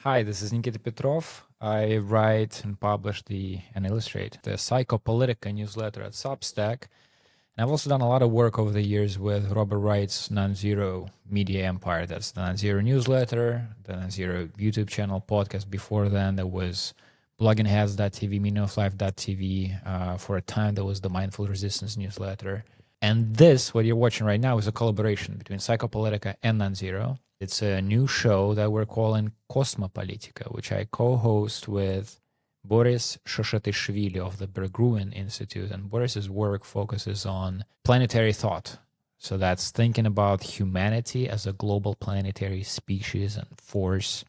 Hi, this is Nikita Petrov. I write and publish and illustrate the Psychopolitika newsletter at Substack. And I've also done a lot of work over the years with Robert Wright's Nonzero media empire. That's the Nonzero newsletter, the Nonzero YouTube channel, podcast. Before then, there was bloggingheads.tv, meaningoflife.tv. For a time, there was the Mindful Resistance newsletter. And this, what you're watching right now, is a collaboration between Psychopolitika and Nonzero. It's a new show that we're calling KOSMOPOLITIKA, which I co-host with Boris Shoshitaishvili of the Berggruen Institute. And Boris's work focuses on planetary thought. So that's thinking about humanity as a global planetary species and force,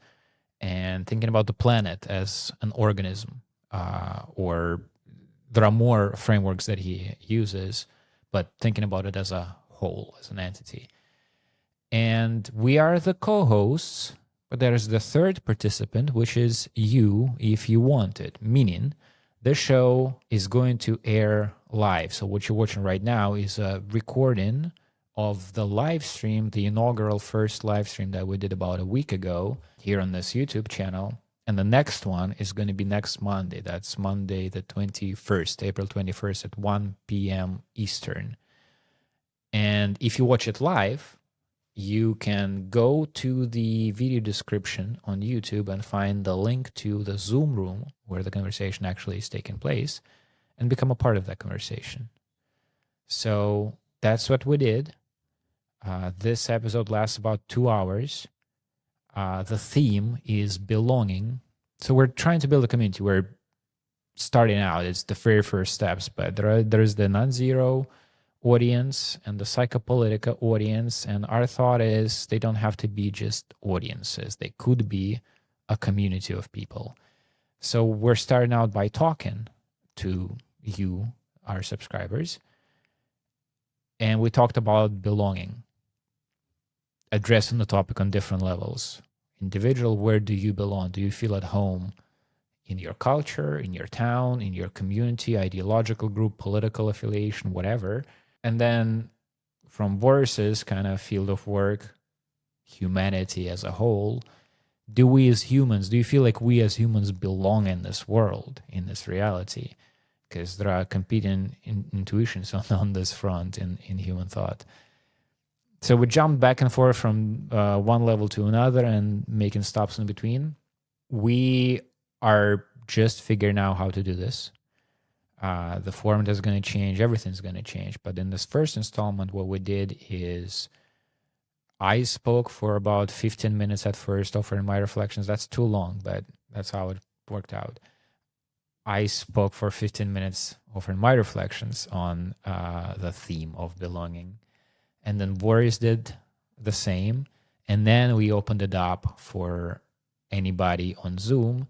and thinking about the planet as an organism. Or there are more frameworks that he uses, but thinking about it as a whole, as an entity. And we are the co-hosts, but there is the third participant, which is you, if you want it. Meaning, the show is going to air live. So what you're watching right now is a recording of the live stream, the inaugural first live stream that we did about a week ago here on this YouTube channel. And the next one is going to be next Monday. That's Monday the 21st, April 21st at 1 p.m. Eastern. And if you watch it live, you can go to the video description on YouTube and find the link to the Zoom room where the conversation actually is taking place and become a part of that conversation. So that's what we did. This episode lasts about 2 hours. The theme is belonging. So we're trying to build a community. We're starting out. It's the very first steps, but there's the Nonzero audience and the Psychopolitika audience, and our thought is they don't have to be just audiences. They could be a community of people. So we're starting out by talking to you, our subscribers, and we talked about belonging, addressing the topic on different levels. Individual, where do you belong? Do you feel at home in your culture, in your town, in your community, ideological group, political affiliation, whatever? And then from Boris's kind of field of work, humanity as a whole, do we as humans, do you feel like we as humans belong in this world, in this reality? Because there are competing intuitions on this front in human thought. So we jumped back and forth from one level to another and making stops in between. We are just figuring out how to do this. The format is going to change. Everything's going to change. But in this first installment, what we did is I spoke for about 15 minutes at first, offering my reflections. That's too long, but that's how it worked out. I spoke for 15 minutes, offering my reflections on the theme of belonging. And then Boris did the same. And then we opened it up for anybody on Zoom.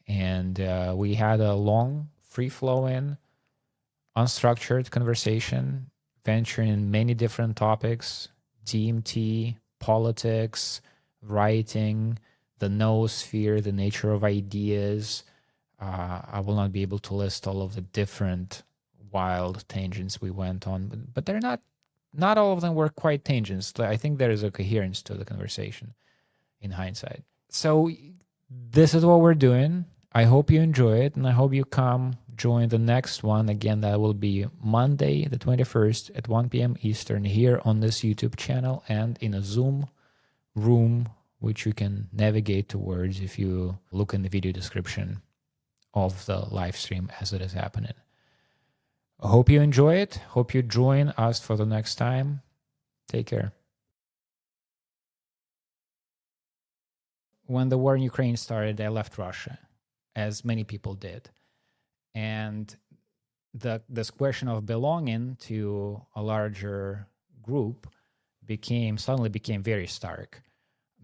And we had a long, free-flowing, unstructured conversation, venturing in many different topics: DMT, politics, writing, the noosphere, the nature of ideas. I will not be able to list all of the different wild tangents we went on, but they're not all of them were quite tangents. I think there is a coherence to the conversation in hindsight. So this is what we're doing. I hope you enjoy it, and I hope you come join the next one. Again, that will be Monday, the 21st at 1 p.m. Eastern here on this YouTube channel and in a Zoom room, which you can navigate towards if you look in the video description of the live stream as it is happening. I hope you enjoy it. Hope you join us for the next time. Take care. When the war in Ukraine started, I left Russia, as many people did. And this question of belonging to a larger group suddenly became very stark.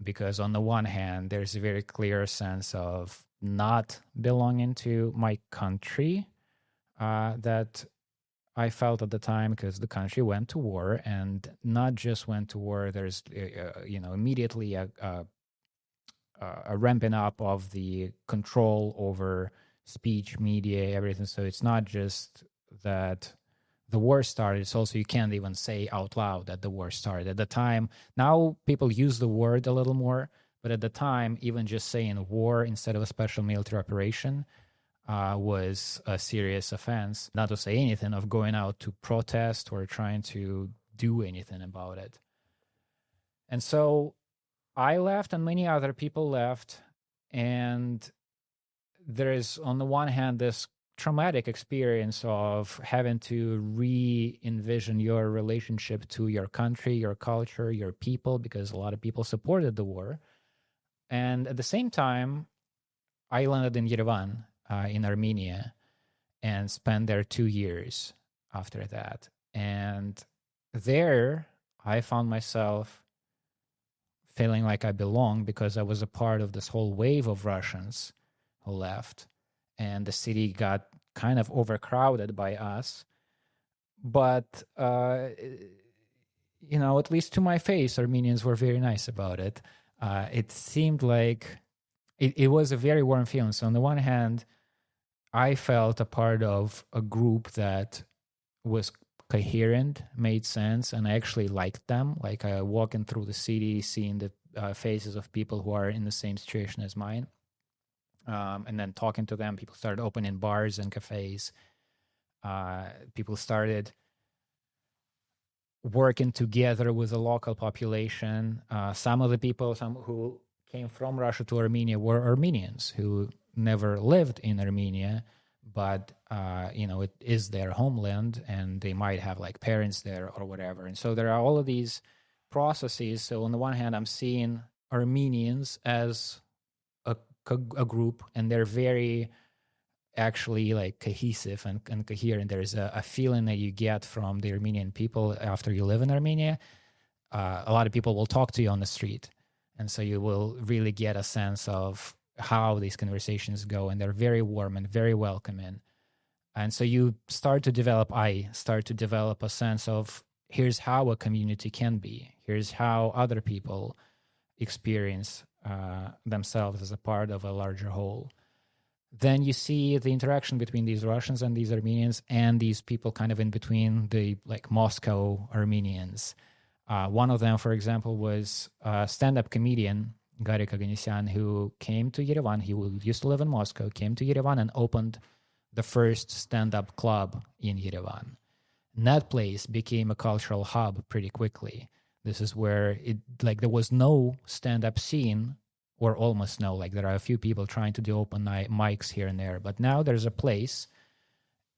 Because on the one hand, there's a very clear sense of not belonging to my country that I felt at the time, because the country went to war, and not just went to war, there's immediately a ramping up of the control over speech, media, everything. So it's not just that the war started, it's also you can't even say out loud that the war started. At the time, now people use the word a little more, But at the time, even just saying war instead of a special military operation was a serious offense, not to say anything of going out to protest or trying to do anything about it. And so I left and many other people left. And there is, on the one hand, this traumatic experience of having to re-envision your relationship to your country, your culture, your people, because a lot of people supported the war. And at the same time, I landed in Yerevan in Armenia and spent there 2 years after that. And there I found myself feeling like I belonged because I was a part of this whole wave of Russians who left. And the city got kind of overcrowded by us. But, at least to my face, Armenians were very nice about it. It seemed like it was a very warm feeling. So on the one hand, I felt a part of a group that was coherent, made sense, and I actually liked them. Like walking through the city, seeing the faces of people who are in the same situation as mine. And then talking to them, people started opening bars and cafes. People started working together with the local population. Some of the people, who came from Russia to Armenia, were Armenians who never lived in Armenia, but it is their homeland, and they might have like parents there or whatever. And so there are all of these processes. So on the one hand, I'm seeing Armenians as a group, and they're very actually like cohesive and coherent. There's a feeling that you get from the Armenian people after you live in Armenia. A lot of people will talk to you on the street, and so you will really get a sense of how these conversations go, and they're very warm and very welcoming. And so I start to develop a sense of, here's how a community can be. Here's how other people experience themselves as a part of a larger whole. Then you see the interaction between these Russians and these Armenians and these people kind of in between, the like Moscow Armenians. One of them, for example, was a stand-up comedian, Garrik Aganesian, who came to Yerevan. He used to live in Moscow, came to Yerevan and opened the first stand-up club in Yerevan. And that place became a cultural hub pretty quickly. This is where there was no stand-up scene, or almost no. Like there are a few people trying to do open mics here and there, but now there's a place,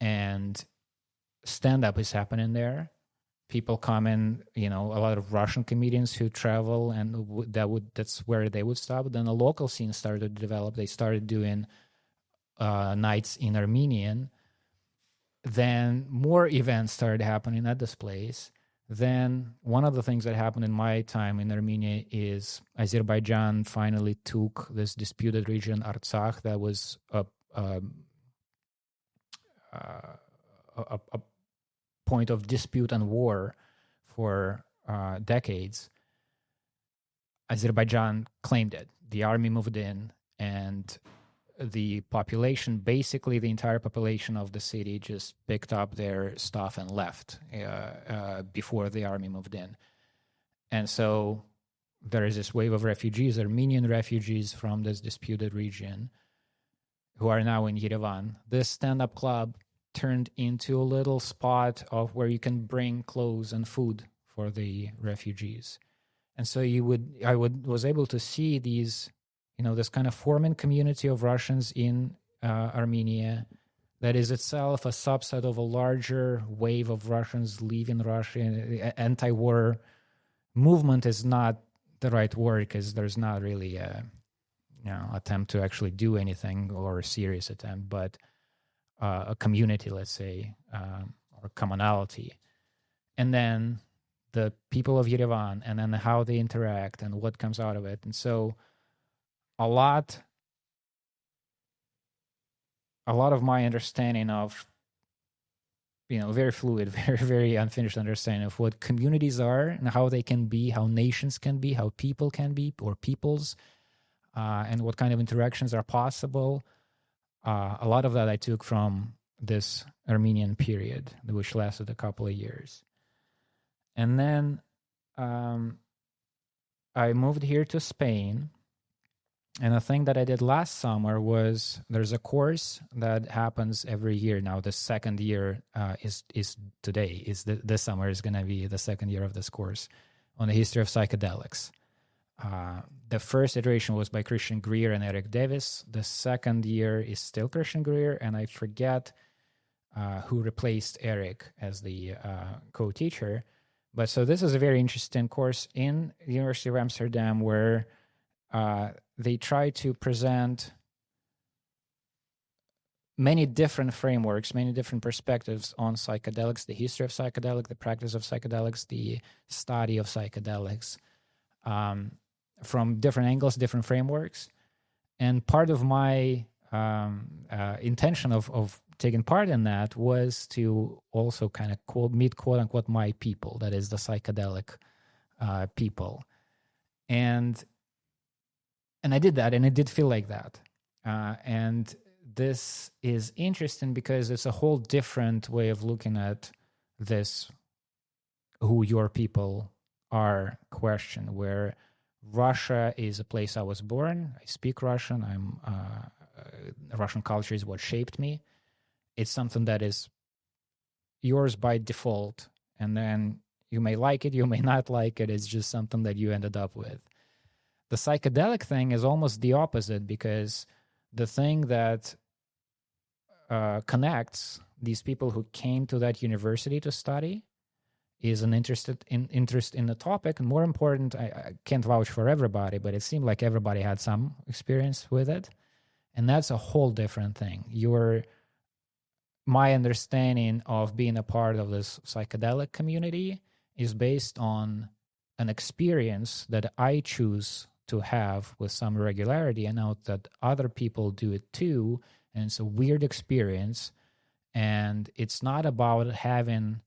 and stand-up is happening there. People come in, a lot of Russian comedians who travel, and that's where they would stop. Then a local scene started to develop. They started doing nights in Armenian. Then more events started happening at this place. Then one of the things that happened in my time in Armenia is Azerbaijan finally took this disputed region, Artsakh, that was a point of dispute and war for decades. Azerbaijan claimed it. The army moved in, and the population, basically the entire population of the city, just picked up their stuff and left before the army moved in. And so there is this wave of refugees, Armenian refugees from this disputed region, who are now in Yerevan. This stand-up club turned into a little spot of where you can bring clothes and food for the refugees. And so I was able to see these, this kind of forming community of Russians in Armenia that is itself a subset of a larger wave of Russians leaving Russia. Anti-war movement is not the right word, because there's not really a attempt to actually do anything, or a serious attempt, but a community, let's say, or commonality. And then the people of Yerevan, and then how they interact and what comes out of it. And so a lot of my understanding of, very fluid, very, very unfinished understanding of what communities are and how they can be, how nations can be, how people can be, or peoples, and what kind of interactions are possible. A lot of that I took from this Armenian period, which lasted a couple of years. And then I moved here to Spain, And the thing that I did last summer was there's a course that happens every year now. The second year is today. This summer is going to be the second year of this course on the history of psychedelics. The first iteration was by Christian Greer and Eric Davis. The second year is still Christian Greer, and I forget who replaced Eric as the co-teacher. But so this is a very interesting course in the University of Amsterdam where they try to present many different frameworks, many different perspectives on psychedelics, the history of psychedelics, the practice of psychedelics, the study of psychedelics, from different angles, different frameworks. And part of my intention of taking part in that was to also kind of meet quote unquote my people, that is the psychedelic people. And I did that, and it did feel like that. And this is interesting because it's a whole different way of looking at this, who your people are question, where Russia is a place I was born. I speak Russian. Russian culture is what shaped me. It's something that is yours by default. And then you may like it, you may not like it. It's just something that you ended up with. The psychedelic thing is almost the opposite, because the thing that connects these people who came to that university to study is an interest in the topic. And more important, I can't vouch for everybody, but it seemed like everybody had some experience with it. And that's a whole different thing. My understanding of being a part of this psychedelic community is based on an experience that I choose to have with some regularity, and know that other people do it too. And it's a weird experience. And it's not about having,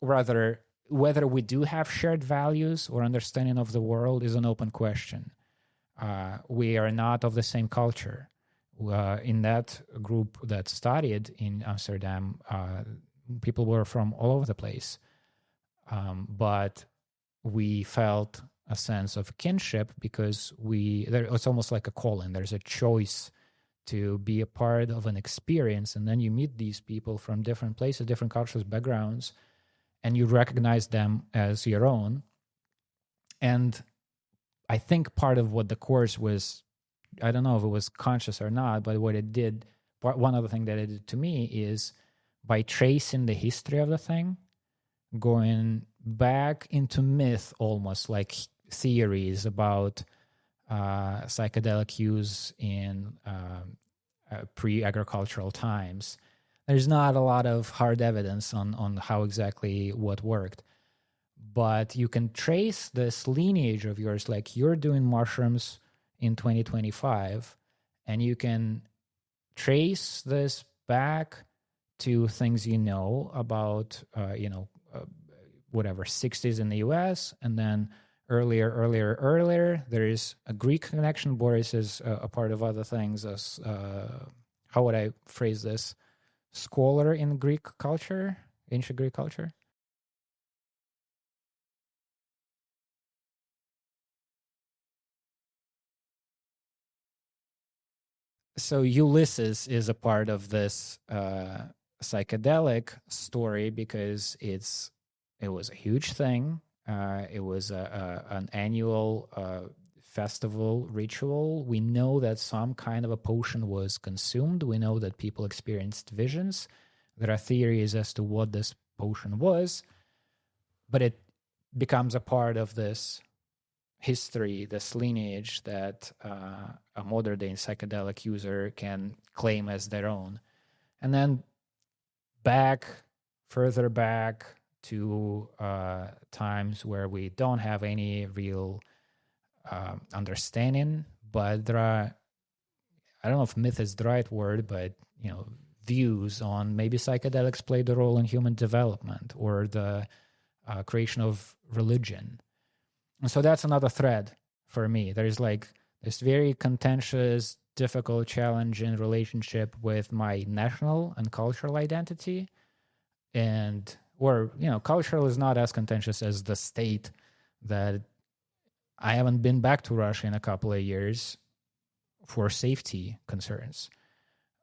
rather, whether we do have shared values or understanding of the world is an open question. We are not of the same culture. In that group that studied in Amsterdam, people were from all over the place. But we felt a sense of kinship because it's almost like a calling. There's a choice to be a part of an experience, and then you meet these people from different places, different cultures, backgrounds, and you recognize them as your own. And I think part of what the course was, I don't know if it was conscious or not, but what it did, one other thing that it did to me is by tracing the history of the thing, going back into myth, almost like theories about psychedelic use in pre-agricultural times. There's not a lot of hard evidence on how exactly what worked, but you can trace this lineage of yours, like you're doing mushrooms in 2025, and you can trace this back to things you know about, whatever, 60s in the US, and then earlier, there is a Greek connection. Boris is a part of other things as, how would I phrase this, scholar in Greek culture, ancient Greek culture. So Ulysses is a part of this psychedelic story because it was a huge thing. It was an annual festival ritual. We know that some kind of a potion was consumed. We know that people experienced visions. There are theories as to what this potion was, but it becomes a part of this history, this lineage that a modern-day psychedelic user can claim as their own. And then further back to times where we don't have any real understanding, but there are, I don't know if myth is the right word, but views on maybe psychedelics played a role in human development or the creation of religion. And so that's another thread for me. There's this very contentious, difficult, challenging relationship with my national and cultural identity. Cultural is not as contentious as the state that I haven't been back to Russia in a couple of years for safety concerns.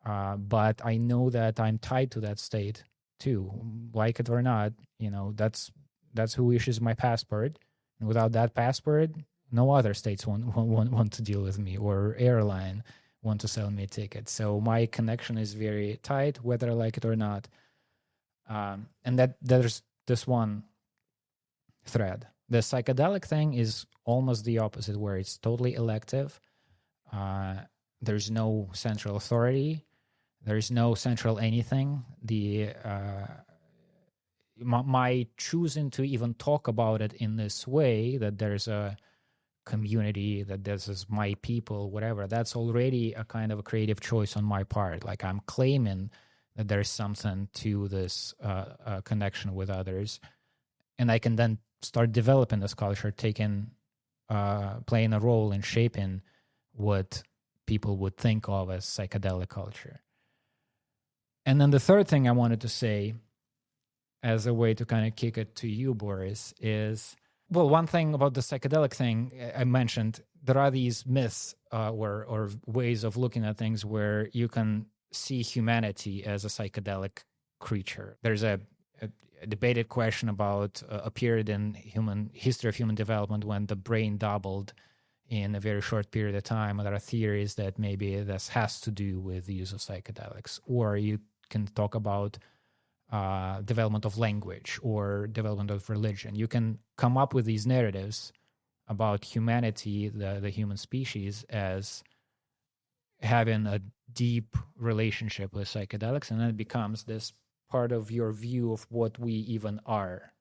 But I know that I'm tied to that state too, like it or not. That's who issues my passport. And without that passport, no other states want to deal with me, or airline want to sell me a ticket. So my connection is very tight, whether I like it or not. And that there's this one thread. The psychedelic thing is almost the opposite, where it's totally elective. There's no central authority. There's no central anything. My choosing to even talk about it in this way, that there's a community, that this is my people, whatever, that's already a kind of a creative choice on my part. Like, I'm claiming that there's something to this connection with others, and I can then start developing this culture, playing a role in shaping what people would think of as psychedelic culture. And then the third thing I wanted to say, as a way to kind of kick it to you, Boris, is, well, one thing about the psychedelic thing I mentioned, there are these myths or ways of looking at things where you can see humanity as a psychedelic creature. There's a debated question about a period in history of human development when the brain doubled in a very short period of time. And there are theories that maybe this has to do with the use of psychedelics. Or you can talk about development of language or development of religion. You can come up with these narratives about humanity, the human species, as having a deep relationship with psychedelics, and then it becomes this part of your view of what we even are.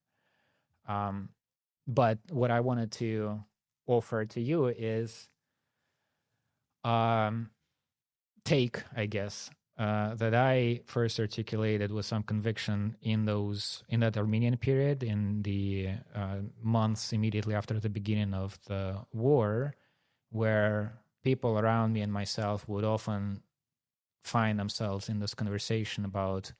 But what I wanted to offer to you is take, I guess, that I first articulated with some conviction in that Armenian period, in the months immediately after the beginning of the war, where people around me and myself would often find themselves in this conversation about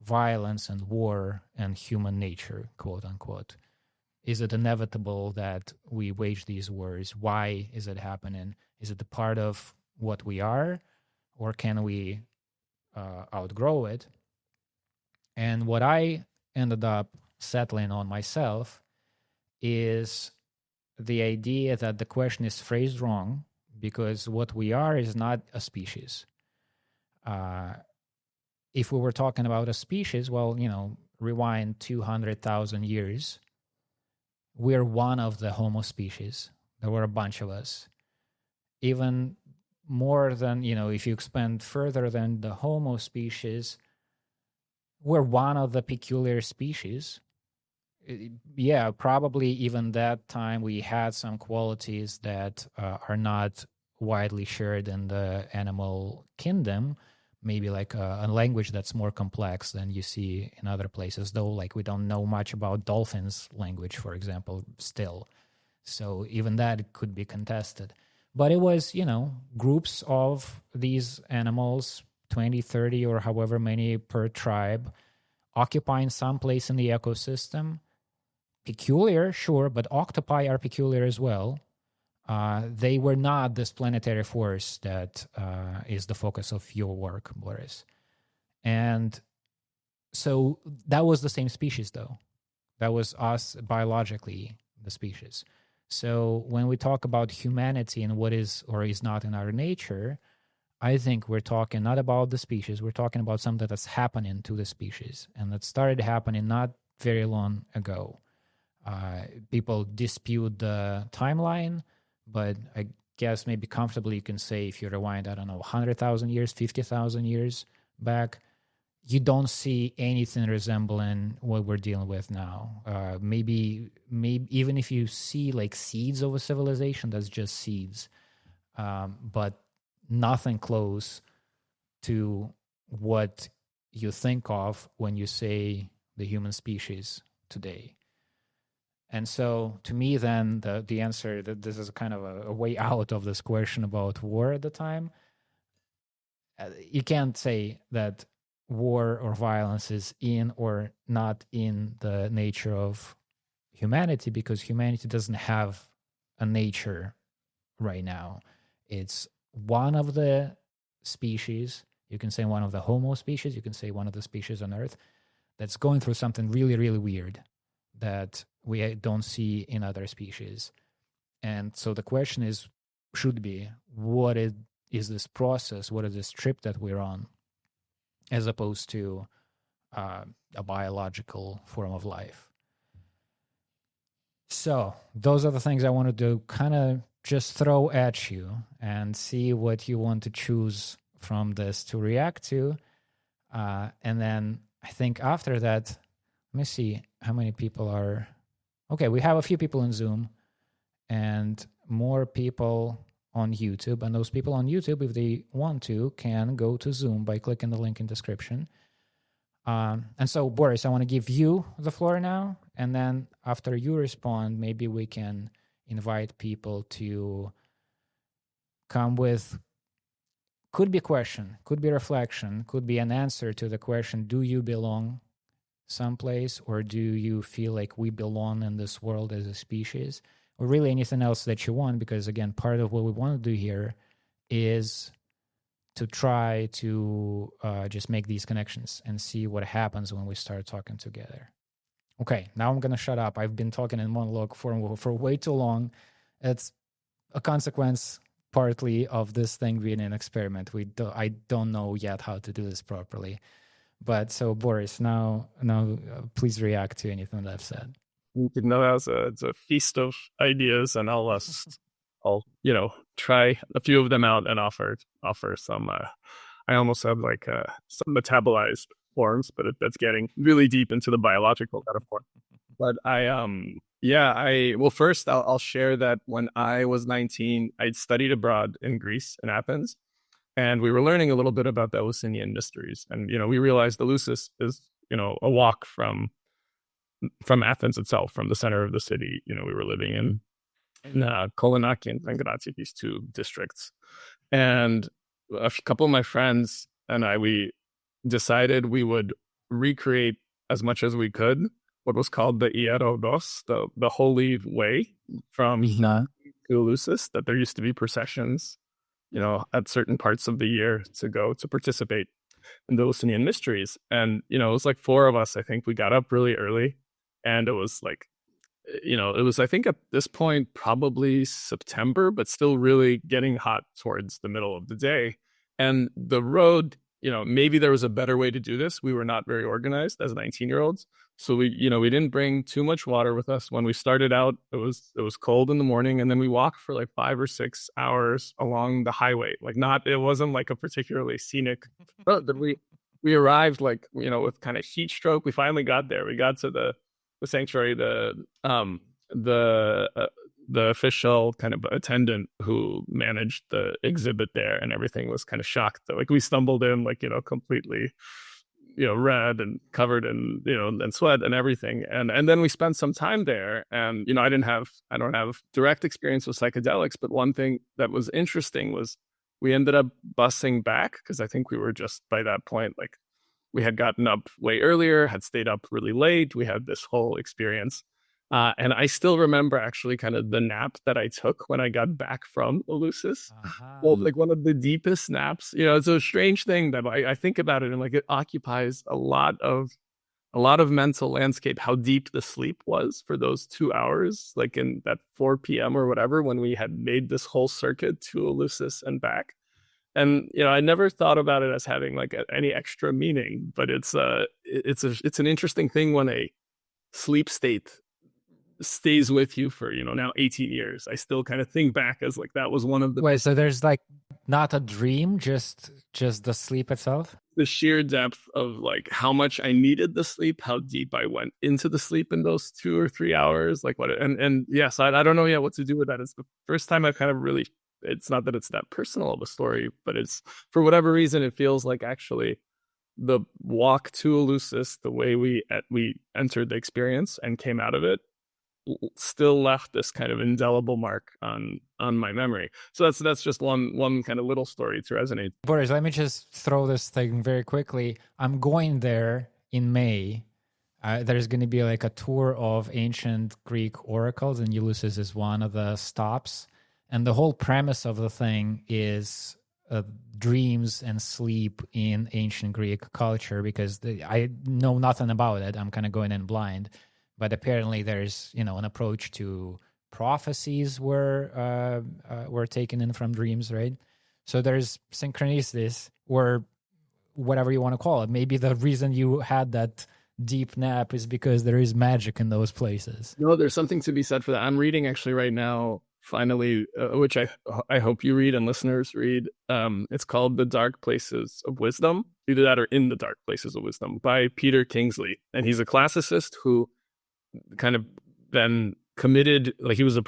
violence and war and human nature, quote unquote. Is it inevitable that we wage these wars? Why is it happening? Is it a part of what we are, or can we outgrow it? And what I ended up settling on myself is the idea that the question is phrased wrong, because what we are is not a species. If we were talking about a species, well, rewind 200,000 years, we're one of the Homo species. There were a bunch of us. Even more than, if you expand further than the Homo species, we're one of the peculiar species. Yeah, probably even that time we had some qualities that are not widely shared in the animal kingdom. Maybe like a language that's more complex than you see in other places, though, like, we don't know much about dolphins' language, for example, still. So even that could be contested. But it was, groups of these animals, 20, 30, or however many per tribe, occupying some place in the ecosystem. Peculiar, sure, but octopi are peculiar as well. They were not this planetary force that is the focus of your work, Boris. And so that was the same species, though. That was us biologically, the species. So when we talk about humanity and what is or is not in our nature, I think we're talking not about the species. We're talking about something that's happening to the species, and that started happening not very long ago. People dispute the timeline, but I guess maybe comfortably you can say, if you rewind, 100,000 years, 50,000 years back, you don't see anything resembling what we're dealing with now. Maybe even if you see like seeds of a civilization, that's just seeds, but nothing close to what you think of when you say the human species today. And so to me, then, the answer that this is kind of a way out of this question about war at the time. You can't say that war or violence is in or not in the nature of humanity, because humanity doesn't have a nature right now. It's one of the species, you can say one of the Homo species, you can say one of the species on Earth that's going through something really, really weird that we don't see in other species. And so the question should be, what is this process? What is this trip that we're on, as opposed to a biological form of life? So those are the things I wanted to kind of just throw at you and see what you want to choose from this to react to. And then I think after that, let me see how many people are. Okay, we have a few people in Zoom and more people on YouTube. And those people on YouTube, if they want to, can go to Zoom by clicking the link in description. And so, Boris, I want to give you the floor now. And then after you respond, maybe we can invite people to come with, could be a question, could be reflection, could be an answer to the question, do you belong someplace, or do you feel like we belong in this world as a species, or really anything else that you want? Because again, part of what we want to do here is to try to just make these connections and see what happens when we start talking together. Okay, now I'm going to shut up. I've been talking in monologue for way too long. It's a consequence partly of this thing being an experiment. I don't know yet how to do this properly. But so, Boris, now, please react to anything that I've said. No, it's a feast of ideas, and I'll try a few of them out and offer some. I almost have like some metabolized forms, but that's getting really deep into the biological metaphor. But first I'll share that when I was 19, I'd studied abroad in Greece, in Athens. And we were learning a little bit about the Eleusinian mysteries. And, we realized Eleusis is, a walk from Athens itself, from the center of the city. We were living in Kolonaki and Pangrati, these two districts. And a couple of my friends and we decided we would recreate as much as we could what was called the Ierodos, the holy way from to Eleusis, that there used to be processions at certain parts of the year to go to participate in the Eleusinian mysteries. And, it was like 4 of us, I think. We got up really early, and it was like, it was, I think at this point, probably September, but still really getting hot towards the middle of the day. And the road, maybe there was a better way to do this. We were not very organized as 19-year-olds. So we didn't bring too much water with us. When we started out, it was cold in the morning, and then we walked for like 5 or 6 hours along the highway. It wasn't like a particularly scenic road. But we arrived with kind of heat stroke. We finally got there. We got to the sanctuary. The official kind of attendant who managed the exhibit there and everything was kind of shocked that we stumbled in completely red and covered in and sweat and everything, and then we spent some time there. And I don't have direct experience with psychedelics, but one thing that was interesting was we ended up busing back, because I think we were just by that point we had gotten up way earlier, had stayed up really late. We had this whole experience. And I still remember actually kind of the nap that I took when I got back from Eleusis. Well, one of the deepest naps. It's a strange thing that I think about it, and it occupies a lot of mental landscape, how deep the sleep was for those 2 hours, in that 4 p.m. or whatever, when we had made this whole circuit to Eleusis and back. And, I never thought about it as having any extra meaning, but it's an interesting thing when a sleep state stays with you for, now 18 years. I still kind of think back as that was one of the... Wait, so there's not a dream, just the sleep itself? The sheer depth of how much I needed the sleep, how deep I went into the sleep in those 2 or 3 hours, and yes, I don't know yet what to do with that. It's the first time I've kind of really, it's not that it's that personal of a story, but it's, for whatever reason, it feels like actually the walk to Eleusis, the way we entered the experience and came out of it, still left this kind of indelible mark on my memory. So that's just one kind of little story to resonate. Boris, let me just throw this thing very quickly. I'm going there in May There's going to be like a tour of ancient Greek oracles, and Ulysses is one of the stops. And the whole premise of the thing is dreams and sleep in ancient Greek culture, because I know nothing about it. I'm kind of going in blind. But apparently there's, an approach to prophecies were taken in from dreams, right? So there's synchronicities, or whatever you want to call it. Maybe the reason you had that deep nap is because there is magic in those places. No, there's something to be said for that. I'm reading actually right now, finally, which I hope you read and listeners read. It's called The Dark Places of Wisdom. Either that or In the Dark Places of Wisdom by Peter Kingsley. And he's a classicist who kind of then committed, like he was a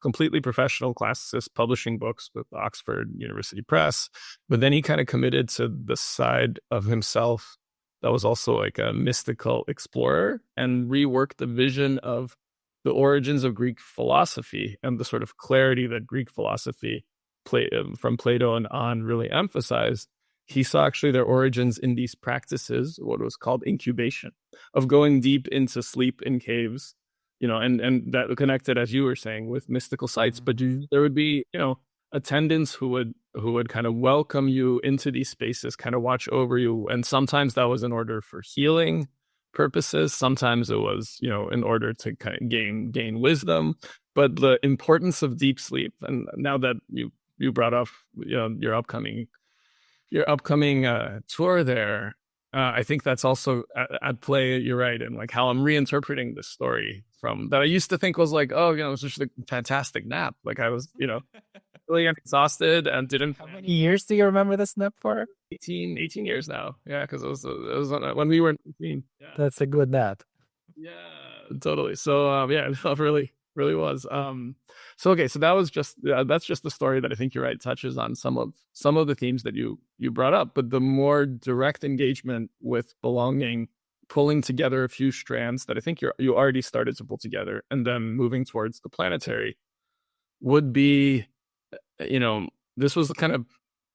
completely professional classicist, publishing books with Oxford University Press, but then he kind of committed to the side of himself that was also like a mystical explorer, and reworked the vision of the origins of Greek philosophy and the sort of clarity that Greek philosophy from Plato and on really emphasized. He saw actually their origins in these practices, what was called incubation, of going deep into sleep in caves, and that connected, as you were saying, with mystical sites. But there would be, attendants who would kind of welcome you into these spaces, kind of watch over you. And sometimes that was in order for healing purposes. Sometimes it was, in order to kind of gain wisdom. But the importance of deep sleep, and now that you brought up, your upcoming tour there, I think that's also at play. You're right, and like how I'm reinterpreting this story from that I used to think was like, oh, it was just a fantastic nap. Like I was, really exhausted and didn't. How many years do you remember this nap for? 18 years now. Yeah, because it was when we were 18. Yeah. That's a good nap. Yeah, totally. So yeah, it really was. So okay, so that was that's just the story that I think you're right touches on some of the themes that you brought up, but the more direct engagement with belonging, pulling together a few strands that I think you already started to pull together, and then moving towards the planetary would be, this was kind of,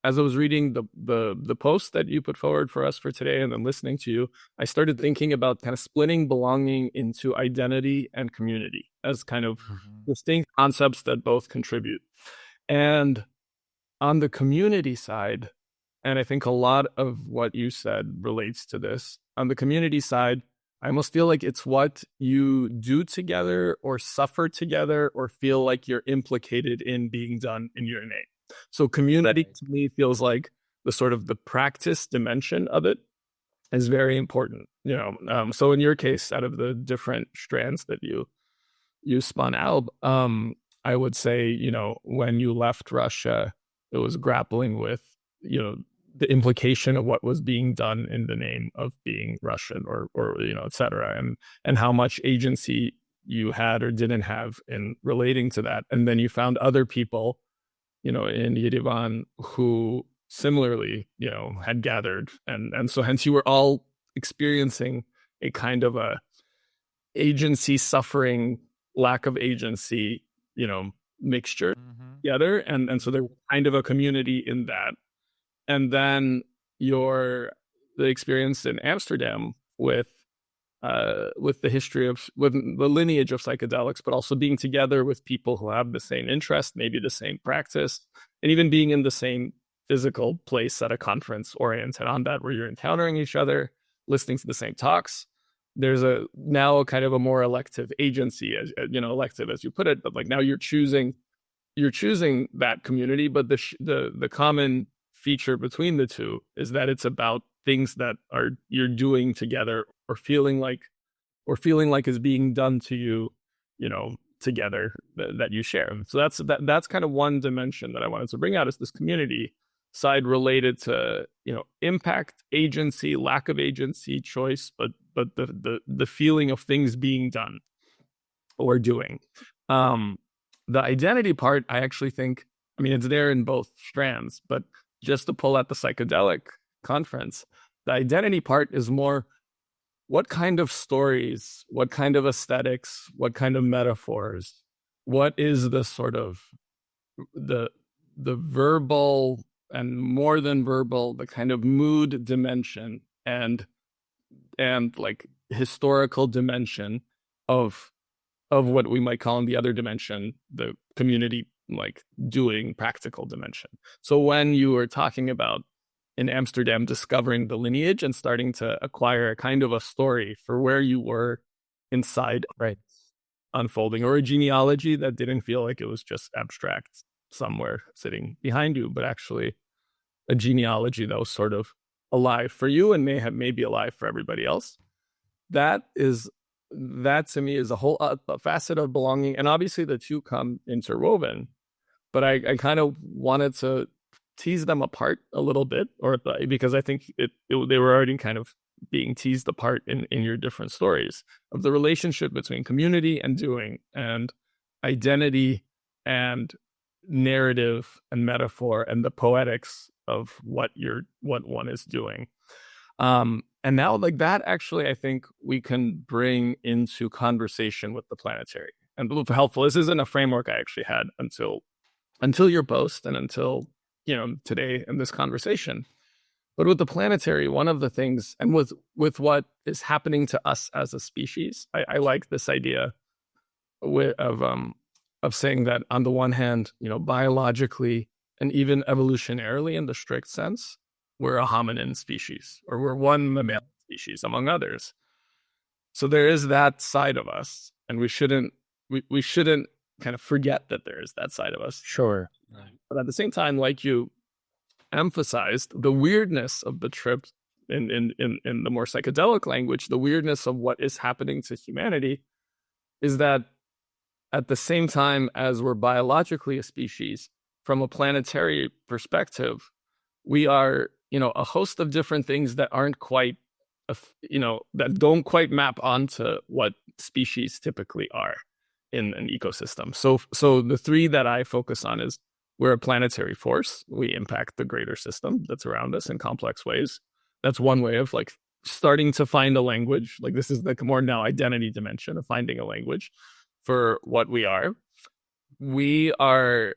as I was reading the post that you put forward for us for today, and then listening to you, I started thinking about kind of splitting belonging into identity and community as kind of distinct concepts that both contribute. And on the community side, and I think a lot of what you said relates to this, on the community side, I almost feel like it's what you do together or suffer together or feel like you're implicated in being done in your name. So community to me feels like the sort of the practice dimension of it is very important. So in your case, out of the different strands that you spun out, I would say, when you left Russia, it was grappling with, the implication of what was being done in the name of being Russian or et cetera, and how much agency you had or didn't have in relating to that. And then you found other people, in Yerevan who similarly, had gathered. And so hence you were all experiencing a kind of a agency suffering, lack of agency, mixture together. And so there was kind of a community in that. And then the experience in Amsterdam with the history with the lineage of psychedelics, but also being together with people who have the same interest, maybe the same practice, and even being in the same physical place at a conference oriented on that, where you're encountering each other, listening to the same talks. There's now kind of a more elective agency, elective as you put it, but like now you're choosing that community. But the common feature between the two is that it's about things that you're doing together or feeling like is being done to you, together that you share. So that's kind of one dimension that I wanted to bring out, is this community side related to, impact, agency, lack of agency, choice, but the feeling of things being done or doing. The identity part, I actually think, it's there in both strands, but just to pull at the psychedelic conference, the identity part is more what kind of stories, what kind of aesthetics, what kind of metaphors, what is the sort of the verbal and more than verbal, the kind of mood dimension and like historical dimension of what we might call in the other dimension, the community like doing practical dimension. So when you were talking about in Amsterdam discovering the lineage and starting to acquire a kind of a story for where you were inside unfolding, or a genealogy that didn't feel like it was just abstract somewhere sitting behind you, but actually a genealogy that was sort of alive for you and may be alive for everybody else. That to me is a whole a facet of belonging. And obviously the two come interwoven, but I kind of wanted to tease them apart a little bit, because I think they were already kind of being teased apart in your different stories of the relationship between community and doing, and identity and narrative and metaphor, and the poetics of what one is doing. And now, like that, actually, I think we can bring into conversation with the planetary. And helpful, this isn't a framework I actually had until your post and until today in this conversation. But with the planetary, one of the things, and with what is happening to us as a species, I like this idea of saying that on the one hand, biologically and even evolutionarily in the strict sense, we're a hominin species, or we're one mammalian species among others. So there is that side of us, and we shouldn't kind of forget that there is that side of us. Sure. But at the same time, like you emphasized, the weirdness of the trip in the more psychedelic language, the weirdness of what is happening to humanity is that at the same time as we're biologically a species, from a planetary perspective, we are, a host of different things that aren't quite, that don't quite map onto what species typically are in an ecosystem. So the three that I focus on is we're a planetary force. We impact the greater system that's around us in complex ways. That's one way of like starting to find a language. Like this is the more now identity dimension of finding a language for what we are. We are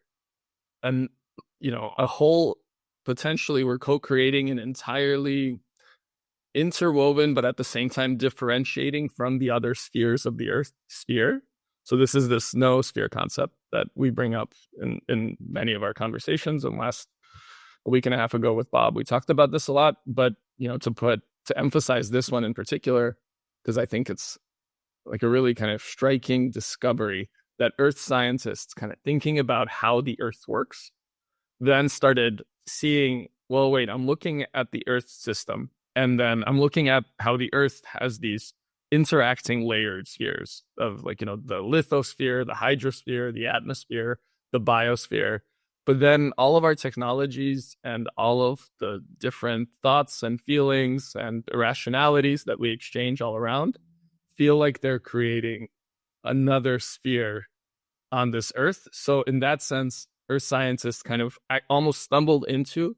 a whole, potentially we're co-creating an entirely interwoven, but at the same time differentiating from the other spheres of the Earth sphere. So this is this noosphere concept that we bring up in many of our conversations. And a week and a half ago with Bob, we talked about this a lot, but to emphasize this one in particular, because I think it's like a really kind of striking discovery that Earth scientists kind of thinking about how the Earth works, then started seeing, well, wait, I'm looking at the Earth system, and then I'm looking at how the Earth has these interacting layered spheres of the lithosphere, the hydrosphere, the atmosphere, the biosphere. But then all of our technologies and all of the different thoughts and feelings and irrationalities that we exchange all around feel like they're creating another sphere on this Earth. So in that sense, Earth scientists kind of almost stumbled into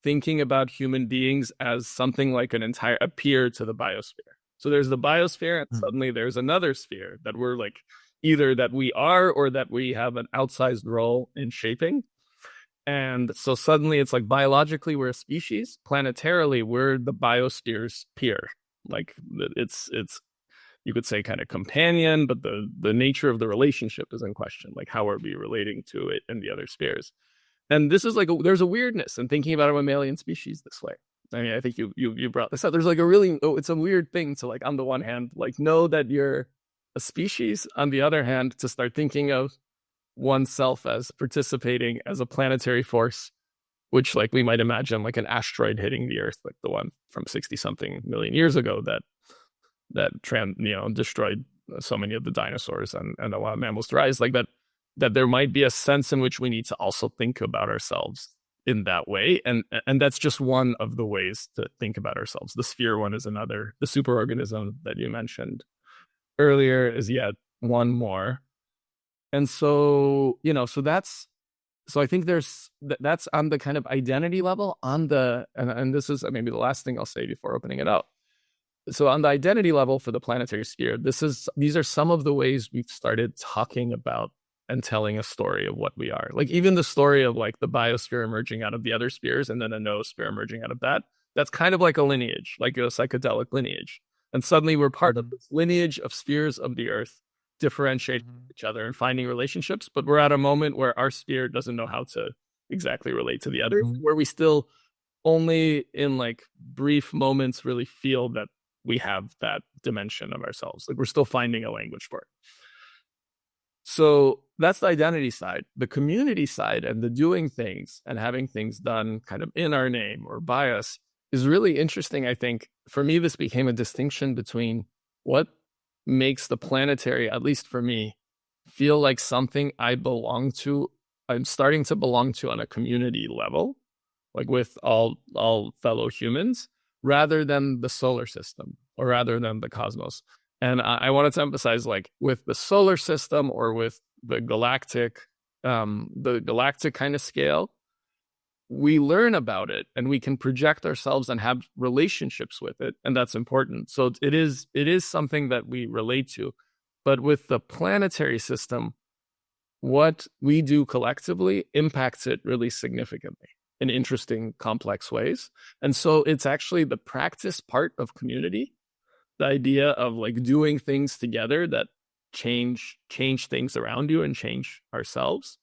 thinking about human beings as something like a peer to the biosphere. So there's the biosphere, and suddenly there's another sphere that we're like, either that we are or that we have an outsized role in shaping. And so suddenly it's like biologically we're a species, planetarily we're the biosphere's peer. Like it's you could say kind of companion, but the nature of the relationship is in question. Like how are we relating to it in the other spheres? And this is like there's a weirdness in thinking about a mammalian species this way. I mean, I think you brought this up. There's like it's a weird thing to like on the one hand like know that you're a species, on the other hand to start thinking of oneself as participating as a planetary force, which like we might imagine like an asteroid hitting the Earth, like the one from 60 something million years ago that destroyed so many of the dinosaurs and a lot of mammals to rise, like that there might be a sense in which we need to also think about ourselves in that way. And that's just one of the ways to think about ourselves. The sphere one is another. The superorganism that you mentioned earlier is yet one more. And so, so I think that's on the kind of identity level and this is maybe the last thing I'll say before opening it up. So on the identity level for the planetary sphere, these are some of the ways we've started talking about and telling a story of what we are. Like even the story of like the biosphere emerging out of the other spheres and then a noosphere emerging out of that. That's kind of like a lineage, like a psychedelic lineage. And suddenly we're part of this lineage of spheres of the earth, differentiating each other and finding relationships. But we're at a moment where our sphere doesn't know how to exactly relate to the other, where we still only in like brief moments really feel that we have that dimension of ourselves. Like we're still finding a language for it. So that's the identity side. The community side and the doing things and having things done kind of in our name or by us is really interesting. I think for me, this became a distinction between what makes the planetary, at least for me, feel like something I belong to. I'm starting to belong to on a community level, like with all fellow humans, rather than the solar system or rather than the cosmos. And I wanted to emphasize, like with the solar system or with the galactic kind of scale, we learn about it and we can project ourselves and have relationships with it, and that's important. So it is something that we relate to. But with the planetary system, what we do collectively impacts it really significantly in interesting, complex ways. And so it's actually the practice part of community, the idea of like doing things together that change things around you and change ourselves,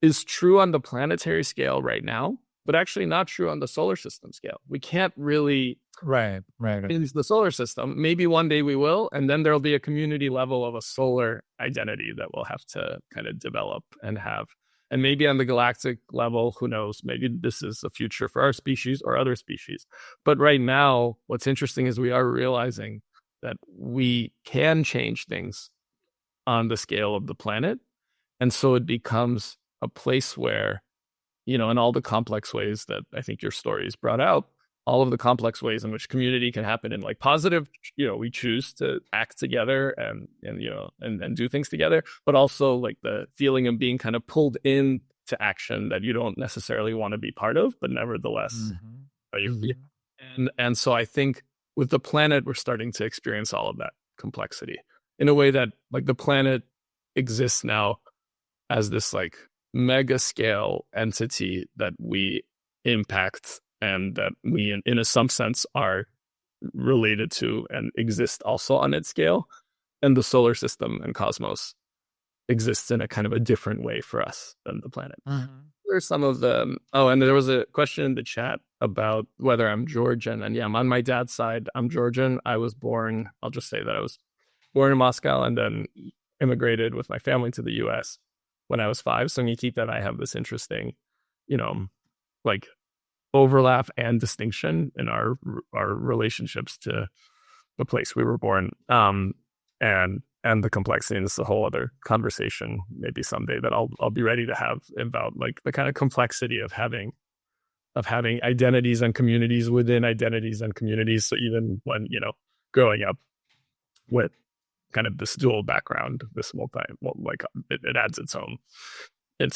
is true on the planetary scale right now, but actually not true on the solar system scale. We can't really use the solar system. Maybe one day we will, and then there'll be a community level of a solar identity that we'll have to kind of develop and have. And maybe on the galactic level, who knows, maybe this is a future for our species or other species. But right now, what's interesting is we are realizing that we can change things on the scale of the planet. And so it becomes a place where, in all the complex ways that I think your stories brought out, all of the complex ways in which community can happen in like positive, we choose to act together and do things together, but also like the feeling of being kind of pulled in to action that you don't necessarily want to be part of, but nevertheless, and so I think with the planet, we're starting to experience all of that complexity in a way that like the planet exists now as this like mega scale entity that we impact and that we, in some sense, are related to and exist also on its scale. And the solar system and cosmos exists in a kind of a different way for us than the planet. There's some of the, and there was a question in the chat about whether I'm Georgian. And yeah, I'm on my dad's side. I'm Georgian. I'll just say that I was born in Moscow and then immigrated with my family to the US when I was 5. So Nikita and I have this interesting, like overlap and distinction in our relationships to the place we were born, and the complexity. And it's a whole other conversation maybe someday that I'll be ready to have about like the kind of complexity of having identities and communities within identities and communities. So even when growing up with kind of this dual background, this it adds its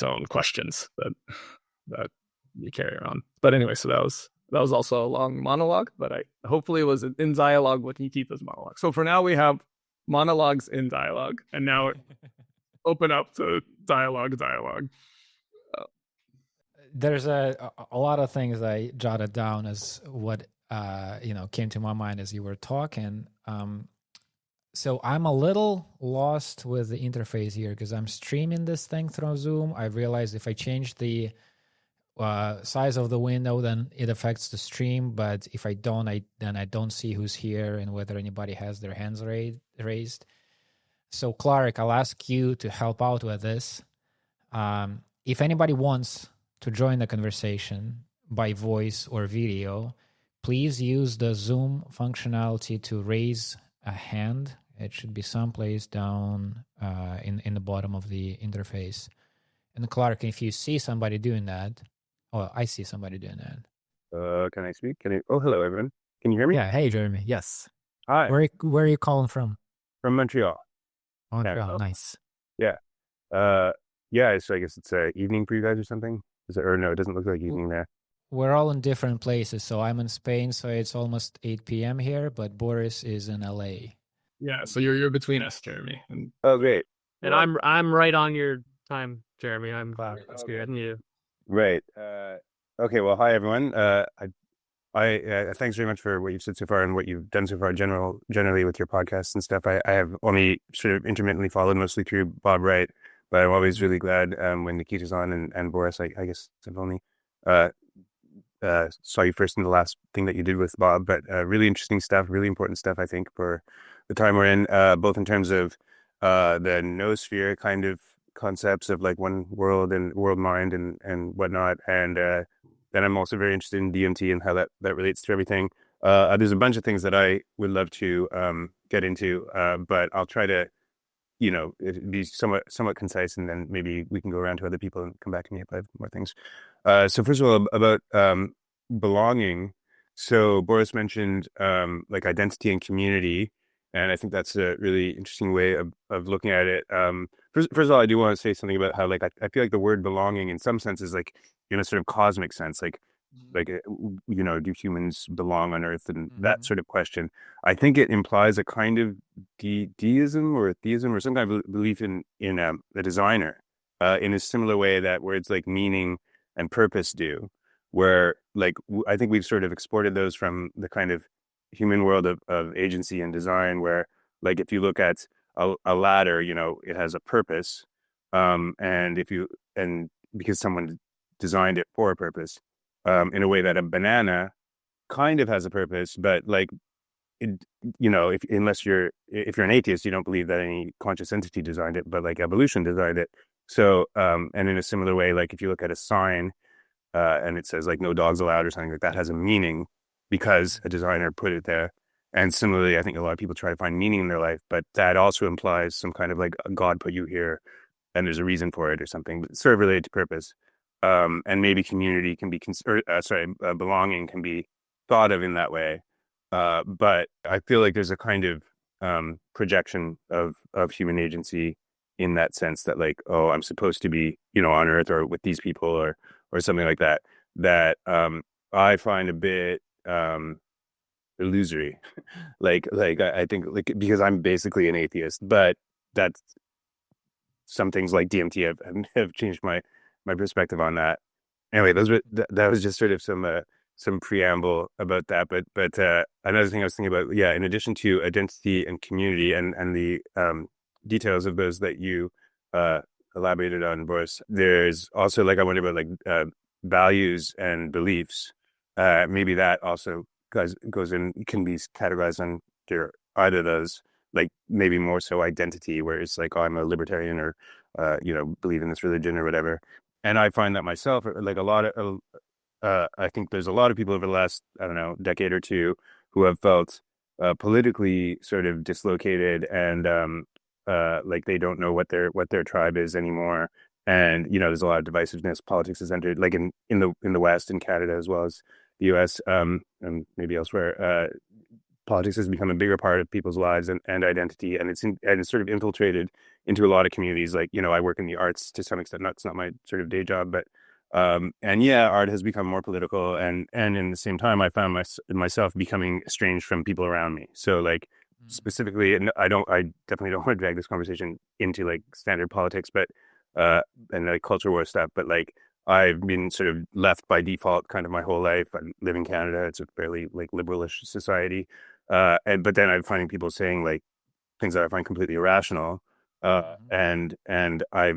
own questions that you carry around. But anyway, so that was also a long monologue, but I hopefully it was in dialogue with Nikita's monologue. So for now we have monologues in dialogue, and now open up to dialogue. There's a lot of things I jotted down as what came to my mind as you were talking. So I'm a little lost with the interface here because I'm streaming this thing through Zoom. I realized if I change the size of the window, then it affects the stream. But if I don't, then I don't see who's here and whether anybody has their hands raised. So Clark, I'll ask you to help out with this. If anybody wants to join the conversation by voice or video, please use the Zoom functionality to raise a hand. It should be someplace down in the bottom of the interface. And Clark, if you see somebody doing that, I see somebody doing that. Can I speak? Oh, hello, everyone. Can you hear me? Yeah. Hey, Jeremy. Yes. Hi. Where are you calling from? From Montreal. Montreal. Nice. Yeah. Yeah. So I guess it's evening for you guys or something. No? It doesn't look like evening there. We're all in different places. So I'm in Spain, so it's almost 8 p.m. here. But Boris is in LA. Yeah. So you're between us, Jeremy. Oh, great. And I'm right on your time, Jeremy. That's good. And you. Right. Okay. Well, hi everyone. Thanks very much for what you've said so far and what you've done so far generally with your podcasts and stuff. I have only sort of intermittently followed mostly through Bob Wright, but I'm always really glad when Nikita's on and Boris. I guess I've only uh, saw you first in the last thing that you did with Bob, but really interesting stuff, really important stuff, I think, for the time we're in, both in terms of the noosphere kind of concepts of like one world and world mind and whatnot. And then I'm also very interested in DMT and how that relates to everything. There's a bunch of things that I would love to get into, but I'll try to, be somewhat concise, and then maybe we can go around to other people and come back to me if I have more things. So first of all, about belonging. So Boris mentioned like identity and community, and I think that's a really interesting way of looking at it. First of all, I do want to say something about how like I feel like the word belonging in some sense is like in a sort of cosmic sense, like do humans belong on Earth, and that sort of question. I think it implies a kind of deism or theism or some kind of belief in the designer, in a similar way that words like meaning and purpose do, where like I think we've sort of exported those from the kind of human world of agency and design, where like if you look at a ladder, it has a purpose, and because someone designed it for a purpose, in a way that a banana kind of has a purpose, but like it, if you're an atheist, you don't believe that any conscious entity designed it, but like evolution designed it. So and in a similar way, like if you look at a sign and it says like no dogs allowed or something, like that has a meaning because a designer put it there. And similarly, I think a lot of people try to find meaning in their life, but that also implies some kind of like God put you here and there's a reason for it or something, sort of related to purpose. And maybe community can be, belonging can be thought of in that way. But I feel like there's a kind of projection of human agency in that sense that like, oh, I'm supposed to be, on Earth or with these people or something like that, that I find a bit illusory. like I think like because I'm basically an atheist, but that's some things like DMT have changed my perspective on that. Anyway, that was just sort of some preamble about that. But another thing I was thinking about, in addition to identity and community and the details of those that you elaborated on, Boris, there's also like I wonder about like values and beliefs. Maybe that also goes in, can be categorized under either of those. Like maybe more so identity, where it's like, oh, I'm a libertarian or believe in this religion or whatever. And I find that myself, like a lot of, I think there's a lot of people over the last, I don't know, decade or two who have felt politically sort of dislocated and like they don't know what their tribe is anymore. And, there's a lot of divisiveness. Politics has entered, like in the West, in Canada, as well as the US, and maybe elsewhere. Politics has become a bigger part of people's lives and identity, and it's sort of infiltrated into a lot of communities. Like, I work in the arts to some extent. It's not my sort of day job, but art has become more political, and in the same time, I found myself becoming estranged from people around me. So, like specifically, and I definitely don't want to drag this conversation into like standard politics, but and like culture war stuff. But like I've been sort of left by default kind of my whole life. I live in Canada. It's a fairly like liberalish society. But then I'm finding people saying like things that I find completely irrational. And I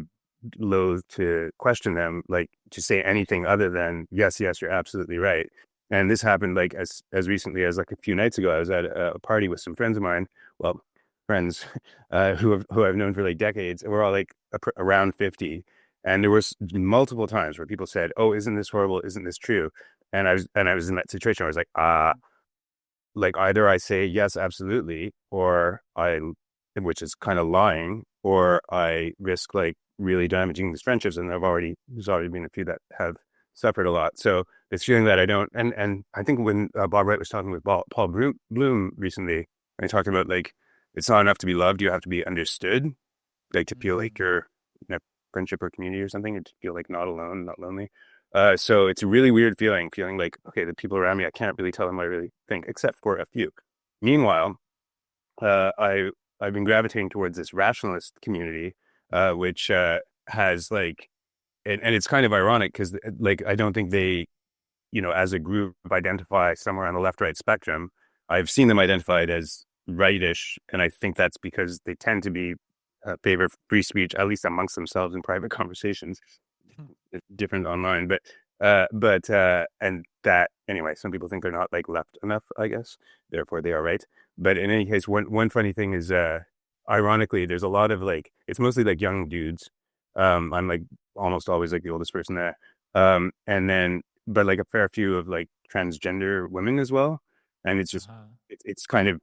loathe to question them, like to say anything other than, yes, you're absolutely right. And this happened like as recently as like a few nights ago. I was at a party with some friends of mine. Well, friends who I've known for like decades. And we're all like around 50. And there was multiple times where people said, "Oh, isn't this horrible? Isn't this true?" And I was in that situation. I was like, like either I say yes, absolutely, or which is kind of lying, or I risk like really damaging these friendships. And there's already been a few that have suffered a lot. So this feeling that I don't, and I think when Bob Wright was talking with Paul Bloom recently, and he talked about like it's not enough to be loved; you have to be understood, like to feel like you're in a friendship or community or something, and to feel like not alone, not lonely. So it's a really weird feeling like, okay, the people around me, I can't really tell them what I really think, except for a few. Meanwhile, I've been gravitating towards this rationalist community, which has like, and it's kind of ironic because like I don't think they as a group identify somewhere on the left-right spectrum. I've seen them identified as rightish, and I think that's because they tend to be favor free speech, at least amongst themselves in private conversations. It's different online, but and that anyway, some people think they're not like left enough, I guess. Therefore, they are right. But in any case, one funny thing is, ironically, there's a lot of like, it's mostly like young dudes. I'm like almost always like the oldest person there. And then, but like a fair few of like transgender women as well. And it's just, it's kind of,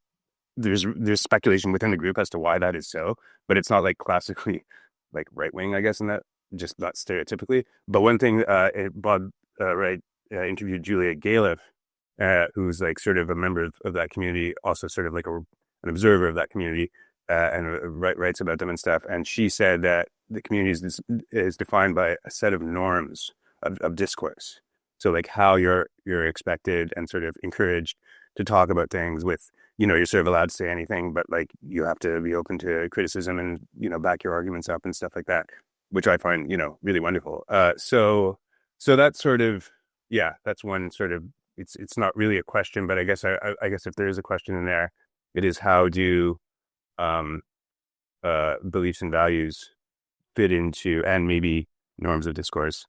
there's speculation within the group as to why that is so, but it's not like classically like right wing, I guess, in that, just not stereotypically. But one thing, Bob Wright interviewed Julia Galef, who's like sort of a member of that community, also sort of like an observer of that community, and writes about them and stuff. And she said that the community is defined by a set of norms of discourse. So like how you're expected and sort of encouraged to talk about things with, you're sort of allowed to say anything, but like you have to be open to criticism and, back your arguments up and stuff like that, which I find, really wonderful. So that's sort of, that's one sort of, it's not really a question, but I guess if there is a question in there, it is how do beliefs and values fit into, and maybe norms of discourse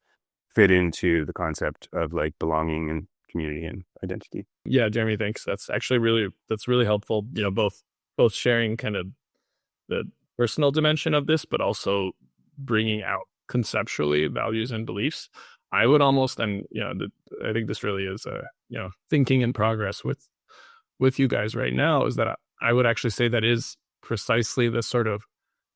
fit into the concept of like belonging and community and identity. Yeah, Jeremy, thanks. That's actually really helpful. Both sharing kind of the personal dimension of this, but also bringing out conceptually values and beliefs. I would almost, and I think this really is a thinking in progress with you guys right now, is that I would actually say that is precisely the sort of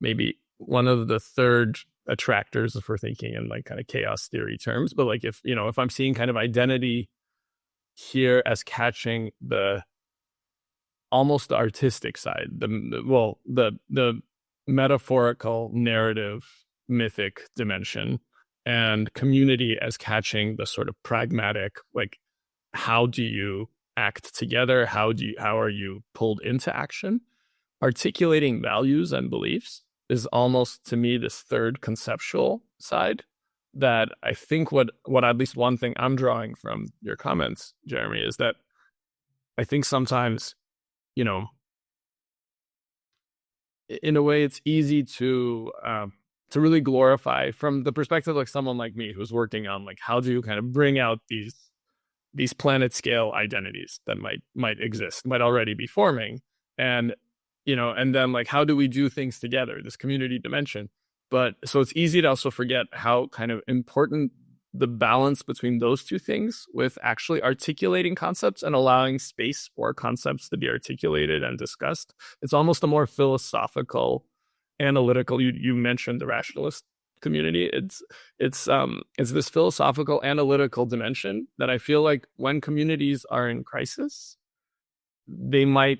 maybe one of the third attractors for thinking in like kind of chaos theory terms. But like if I'm seeing kind of identity here as catching the almost the artistic side, the metaphorical, narrative, mythic dimension, and community as catching the sort of pragmatic, like how do you act together? How are you pulled into action? Articulating values and beliefs is almost, to me, this third conceptual side that I think what at least one thing I'm drawing from your comments, Jeremy, is that I think sometimes, in a way, it's easy to really glorify from the perspective like someone like me who's working on like how do you kind of bring out these planet scale identities that might exist, might already be forming, and and then like how do we do things together, this community dimension. But so it's easy to also forget how kind of important the balance between those two things with actually articulating concepts and allowing space for concepts to be articulated and discussed. It's almost a more philosophical, analytical. You mentioned the rationalist community. It's this philosophical, analytical dimension that I feel like when communities are in crisis, they might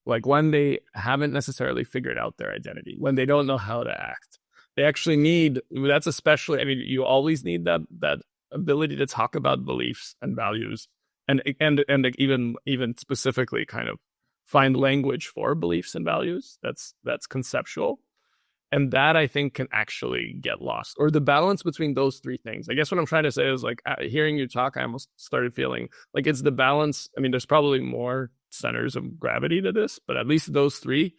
like when they haven't necessarily figured out their identity, when they don't know how to act, they actually need, that's especially, I mean, you always need that ability to talk about beliefs and values and even specifically kind of find language for beliefs and values. That's conceptual. And that I think can actually get lost, or the balance between those three things. I guess what I'm trying to say is like hearing you talk, I almost started feeling like it's the balance. I mean, there's probably more centers of gravity to this, but at least those three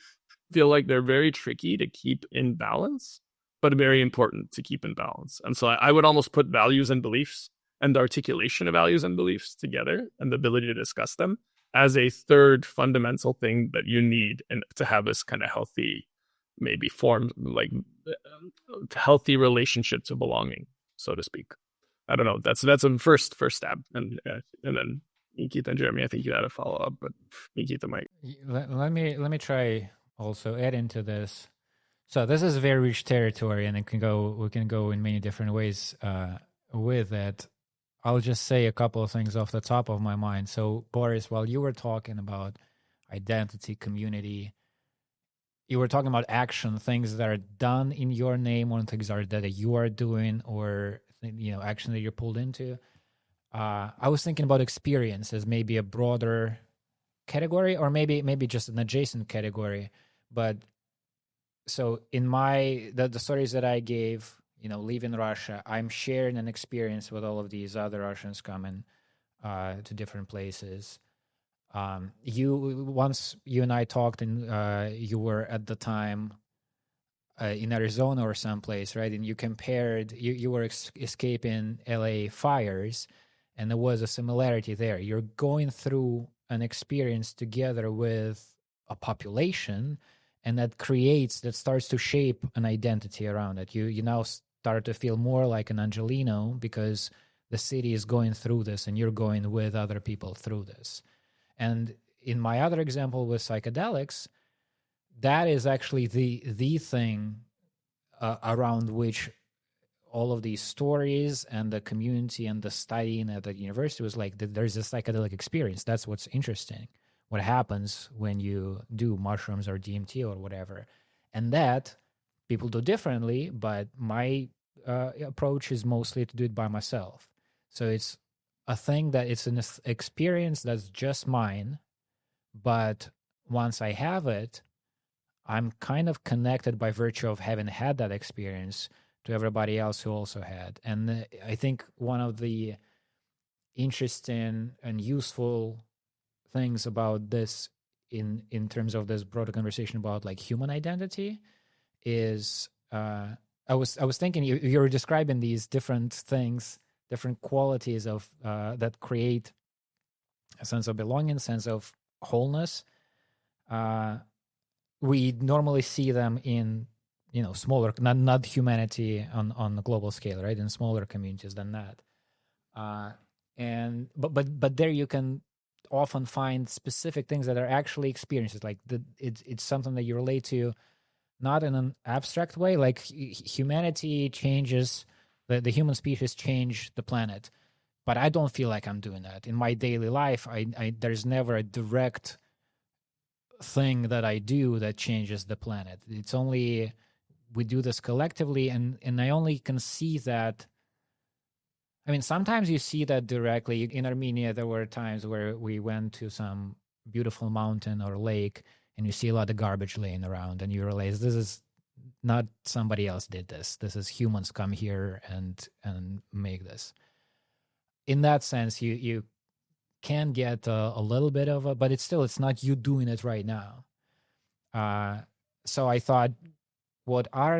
feel like they're very tricky to keep in balance, but very important to keep in balance. And so I would almost put values and beliefs and the articulation of values and beliefs together and the ability to discuss them as a third fundamental thing that you need and to have this kind of healthy, maybe form like healthy relationship to belonging, so to speak. I don't know. That's a first stab, and then Nikita and Jeremy, I think you had a follow up, but Nikita might. Let me try also add into this. So this is very rich territory, and we can go in many different ways with it. I'll just say a couple of things off the top of my mind. So Boris, while you were talking about identity, community, you were talking about action, things that are done in your name, or things that you are doing, or action that you're pulled into. I was thinking about experience as maybe a broader category, or maybe just an adjacent category. But so in the stories that I gave, live in Russia. I'm sharing an experience with all of these other Russians coming to different places. Once you and I talked, and you were at the time in Arizona or someplace, right? And you compared, you were escaping LA fires, and there was a similarity there. You're going through an experience together with a population, and that starts to shape an identity around it. You now start to feel more like an Angelino because the city is going through this, and you're going with other people through this. And in my other example with psychedelics, that is actually the thing around which all of these stories and the community and the studying at the university was like, there's a psychedelic experience. That's what's interesting. What happens when you do mushrooms or DMT or whatever. And that people do differently, but my approach is mostly to do it by myself. So it's a thing that it's an experience that's just mine, but once I have it, I'm kind of connected by virtue of having had that experience to everybody else who also had. And I think one of the interesting and useful things about this in terms of this broader conversation about like human identity is I was thinking you were describing these different things, different qualities of that create a sense of belonging, sense of wholeness. We normally see them in smaller, not humanity on the global scale, right? In smaller communities than that. But there you can often find specific things that are actually experiences. Like it's something that you relate to, not in an abstract way. Like humanity changes, the human species change the planet, but I don't feel like I'm doing that in my daily life. I there's never a direct thing that I do that changes the planet. It's only we do this collectively, and I only can see that. I mean, sometimes you see that directly. In Armenia, there were times where we went to some beautiful mountain or lake, and you see a lot of garbage laying around, and you realize this is not somebody else did this. This is humans come here and make this. In that sense, you can get a little bit of but it's not you doing it right now. So I thought, what are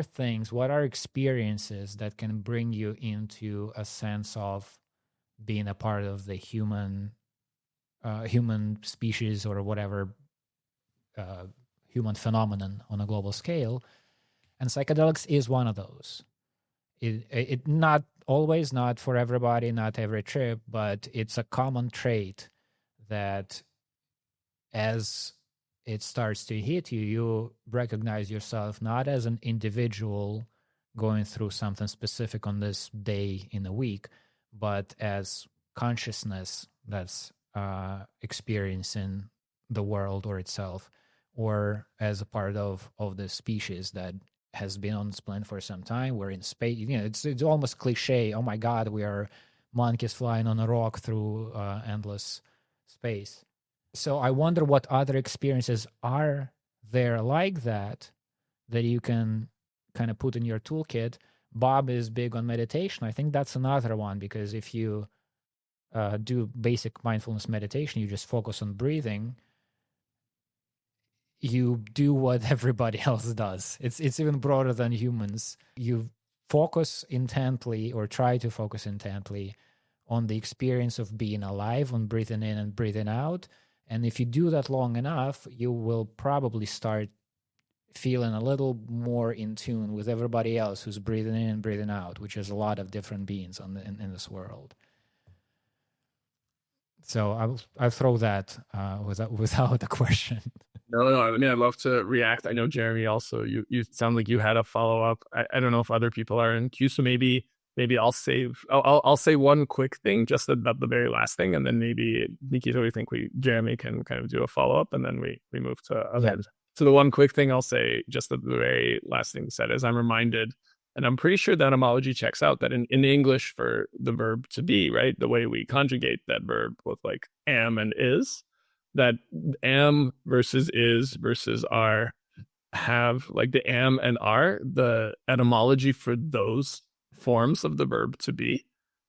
experiences that can bring you into a sense of being a part of the human species or whatever human phenomenon on a global scale? And psychedelics is one of those. It not always, not for everybody, not every trip, but it's a common trait that as it starts to hit you, you recognize yourself not as an individual going through something specific on this day in a week, but as consciousness that's experiencing the world or itself, or as a part of the species that has been on this planet for some time. We're in space. It's almost cliche. Oh my God, we are monkeys flying on a rock through endless space. So I wonder what other experiences are there like that you can kind of put in your toolkit. Bob is big on meditation. I think that's another one, because if you do basic mindfulness meditation, you just focus on breathing, you do what everybody else does. It's even broader than humans. You focus intently, or try to focus intently, on the experience of being alive, on breathing in and breathing out. And if you do that long enough, you will probably start feeling a little more in tune with everybody else who's breathing in and breathing out, which is a lot of different beings in this world. So I'll throw that without a question. No. I mean, I'd love to react. I know, Jeremy, also, you sound like you had a follow-up. I don't know if other people are in queue, so maybe I'll say one quick thing, just about the very last thing, and then maybe, Nikita, we think Jeremy can kind of do a follow-up, and then we move to others. Yeah. So the one quick thing I'll say, just at the very last thing said, is I'm reminded, and I'm pretty sure the etymology checks out, that in English, for the verb to be, right, the way we conjugate that verb with like am and is, that am versus is versus are have, like, the am and are, the etymology for those forms of the verb to be.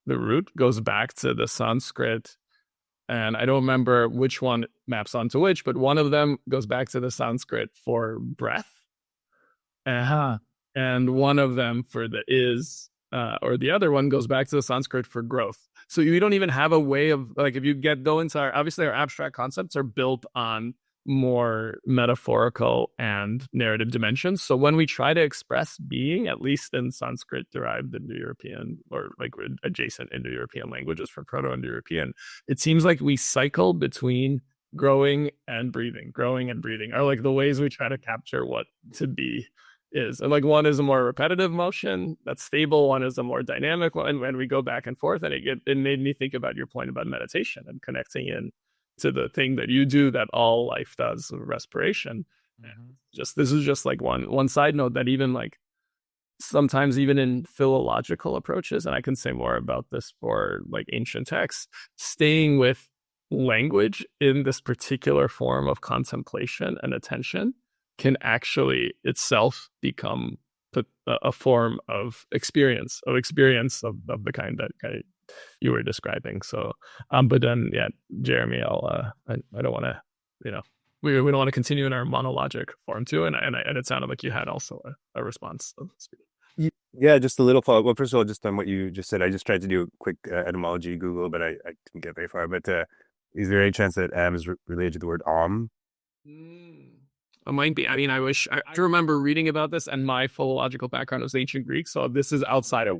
The root goes back to the Sanskrit, and I don't remember which one maps onto which, but one of them goes back to the Sanskrit for breath. And one of them for the is, or the other one goes back to the Sanskrit for growth. So you don't even have a way of, like, if you go into obviously our abstract concepts are built on more metaphorical and narrative dimensions. So when we try to express being, at least in Sanskrit derived Indo-European or like adjacent Indo-European languages from Proto-Indo-European, it seems like we cycle between growing and breathing are like the ways we try to capture what to be is. And like one is a more repetitive motion that's stable, one is a more dynamic one, and when we go back and forth, and it made me think about your point about meditation and connecting in to the thing that you do that all life does, respiration. This is just like one side note that even like sometimes even in philological approaches, and I can say more about this for like ancient texts, staying with language in this particular form of contemplation and attention can actually itself become a form of experience of the kind that you were describing. So, but then, yeah, Jeremy, I don't want to, we don't want to continue in our monologic form too. And it sounded like you had also a response. Yeah, just a little follow-up. Well, first of all, just on what you just said, I just tried to do a quick etymology Google, but I didn't get very far. But is there any chance that am is related to the word om? It might be. I mean, I remember reading about this, and my philological background was ancient Greek, so this is outside of.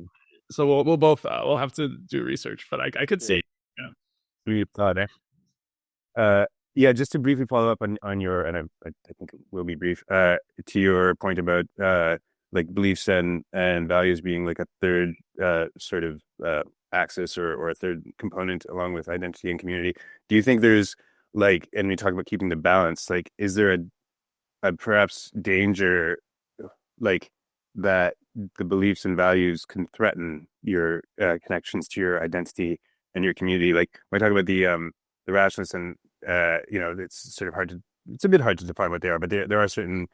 So we'll both we'll have to do research, but I could see. Yeah, just to briefly follow up on your, and I think it will be brief, to your point about like beliefs and values being like a third sort of axis or a third component along with identity and community. Do you think there's like, and we talk about keeping the balance, like, is there a perhaps danger like that the beliefs and values can threaten your connections to your identity and your community? Like when I talk about the rationalists and it's sort of it's a bit hard to define what they are, but there are certain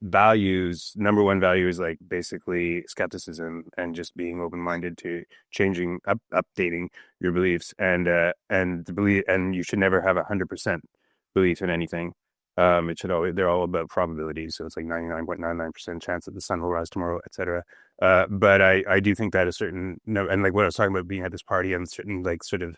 values. Number one value is like basically skepticism and just being open-minded to changing, updating your beliefs, and you should never have 100% belief in anything. It should always, they're all about probabilities. So it's like 99.99% chance that the sun will rise tomorrow, etc. But I do think that a certain, and like what I was talking about being at this party and certain like sort of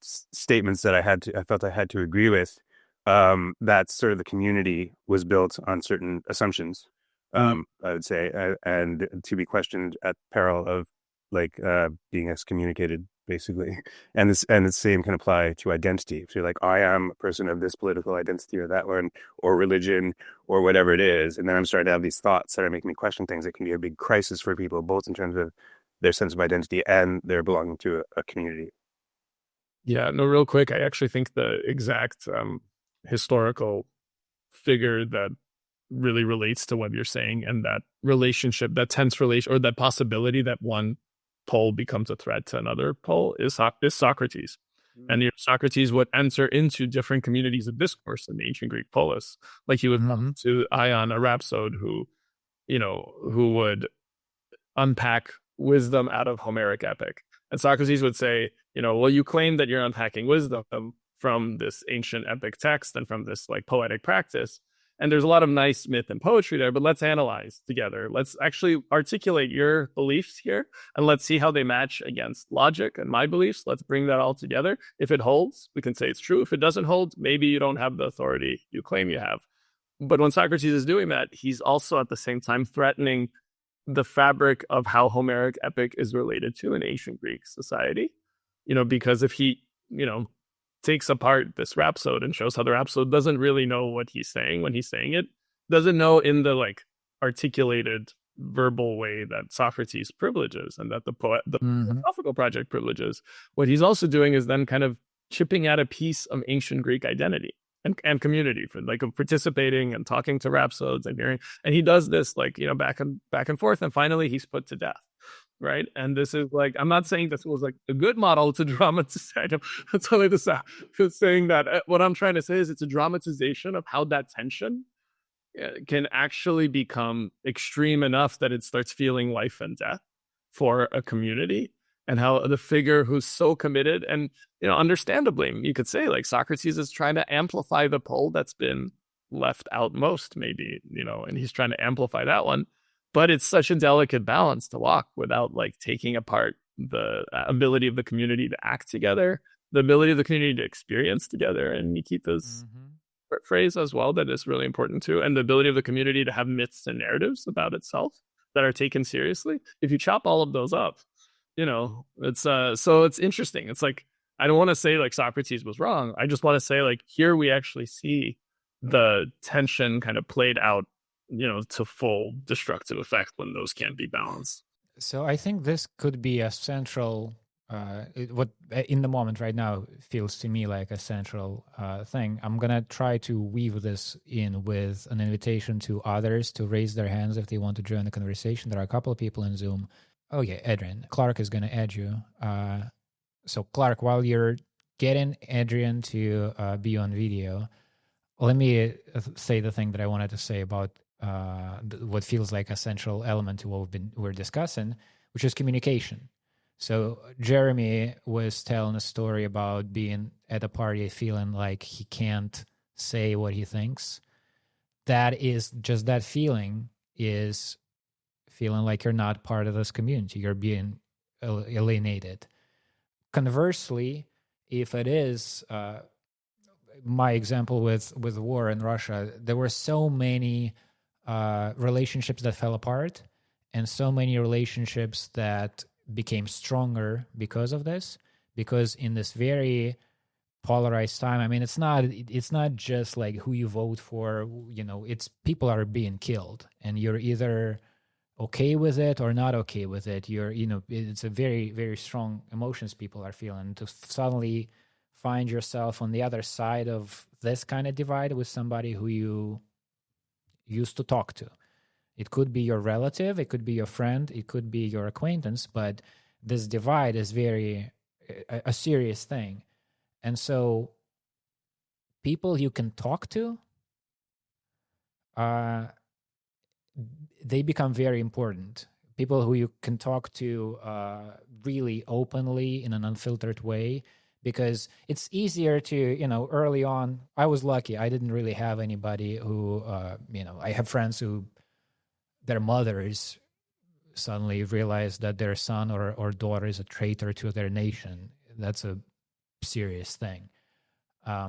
statements that I felt I had to agree with, that sort of the community was built on certain assumptions, I would say, and to be questioned at peril of like being excommunicated, basically. And the same can apply to identity. If you're like, I am a person of this political identity or that one, or religion, or whatever it is, and then I'm starting to have these thoughts that are making me question things, it can be a big crisis for people, both in terms of their sense of identity and their belonging to a community. Yeah, no, real quick, I actually think the exact historical figure that really relates to what you're saying, and that relationship, that tense relation, or that possibility that one pole becomes a threat to another pole is Socrates. And Socrates would enter into different communities of discourse in the ancient Greek polis. Like he would come to Ion, a rhapsode who would unpack wisdom out of Homeric epic. And Socrates would say, well, you claim that you're unpacking wisdom from this ancient epic text and from this like poetic practice. And there's a lot of nice myth and poetry there, but let's analyze together. Let's actually articulate your beliefs here, and let's see how they match against logic and my beliefs. Let's bring that all together. If it holds, we can say it's true. If it doesn't hold, maybe you don't have the authority you claim you have. But when Socrates is doing that, he's also at the same time threatening the fabric of how Homeric epic is related to an ancient Greek society. Because if he, takes apart this rhapsode and shows how the rhapsode doesn't really know what he's saying when he's saying it, doesn't know in the like articulated verbal way that Socrates privileges and that the philosophical project privileges. What he's also doing is then kind of chipping at a piece of ancient Greek identity and community, for like of participating and talking to rhapsodes and hearing. And he does this like, back and forth, and finally he's put to death. Right. And this is like, I'm not saying this was like a good model to dramatize. It's only saying that what I'm trying to say is it's a dramatization of how that tension can actually become extreme enough that it starts feeling life and death for a community, and how the figure who's so committed, and understandably, you could say like Socrates is trying to amplify the pole that's been left out most, maybe, and he's trying to amplify that one. But it's such a delicate balance to walk without like taking apart the ability of the community to act together, the ability of the community to experience together, and Nikita's phrase as well that is really important too, and the ability of the community to have myths and narratives about itself that are taken seriously. If you chop all of those up, it's so it's interesting. It's like, I don't want to say like Socrates was wrong. I just want to say like here we actually see the tension kind of played out, to full destructive effect when those can't be balanced. So I think this could be a central, what in the moment right now feels to me like a central thing. I'm going to try to weave this in with an invitation to others to raise their hands if they want to join the conversation. There are a couple of people in Zoom. Oh yeah, Adrian. Clark is going to add you. So Clark, while you're getting Adrian to be on video, let me say the thing that I wanted to say about what feels like a central element to what we're discussing, which is communication. So Jeremy was telling a story about being at a party feeling like he can't say what he thinks. That is just that feeling is feeling like you're not part of this community. You're being alienated. Conversely, if it is my example with the war in Russia, there were so many relationships that fell apart and so many relationships that became stronger because of this, because in this very polarized time, I mean, it's not just like who you vote for, it's people are being killed and you're either okay with it or not okay with it. It's a very, very strong emotions people are feeling. To suddenly find yourself on the other side of this kind of divide with somebody who you used to talk to. It could be your relative, it could be your friend, it could be your acquaintance, but this divide is a serious thing. And so people you can talk to, they become very important. People who you can talk to really openly in an unfiltered way, because it's easier to, early on, I was lucky. I didn't really have anybody who, I have friends who their mothers suddenly realize that their son or daughter is a traitor to their nation. That's a serious thing. I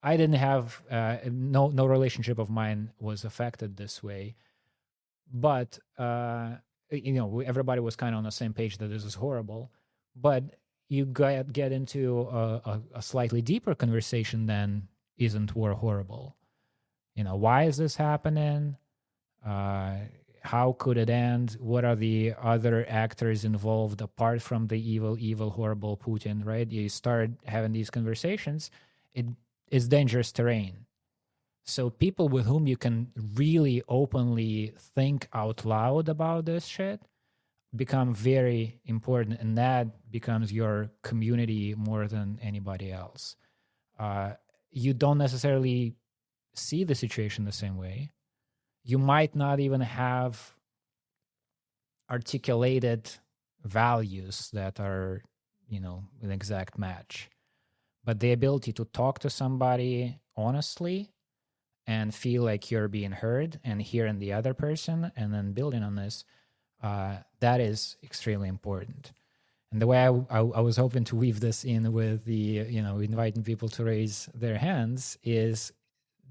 didn't have, no relationship of mine was affected this way. But, everybody was kind of on the same page that this is horrible. But you get into a slightly deeper conversation then, isn't war horrible? Why is this happening? How could it end? What are the other actors involved apart from the evil, horrible Putin, right? You start having these conversations, it is dangerous terrain. So people with whom you can really openly think out loud about this shit become very important, and that becomes your community more than anybody else. You don't necessarily see the situation the same way. You might not even have articulated values that are, an exact match. But the ability to talk to somebody honestly and feel like you're being heard and hearing the other person and then building on this, that is extremely important. And the way I was hoping to weave this in with the, inviting people to raise their hands is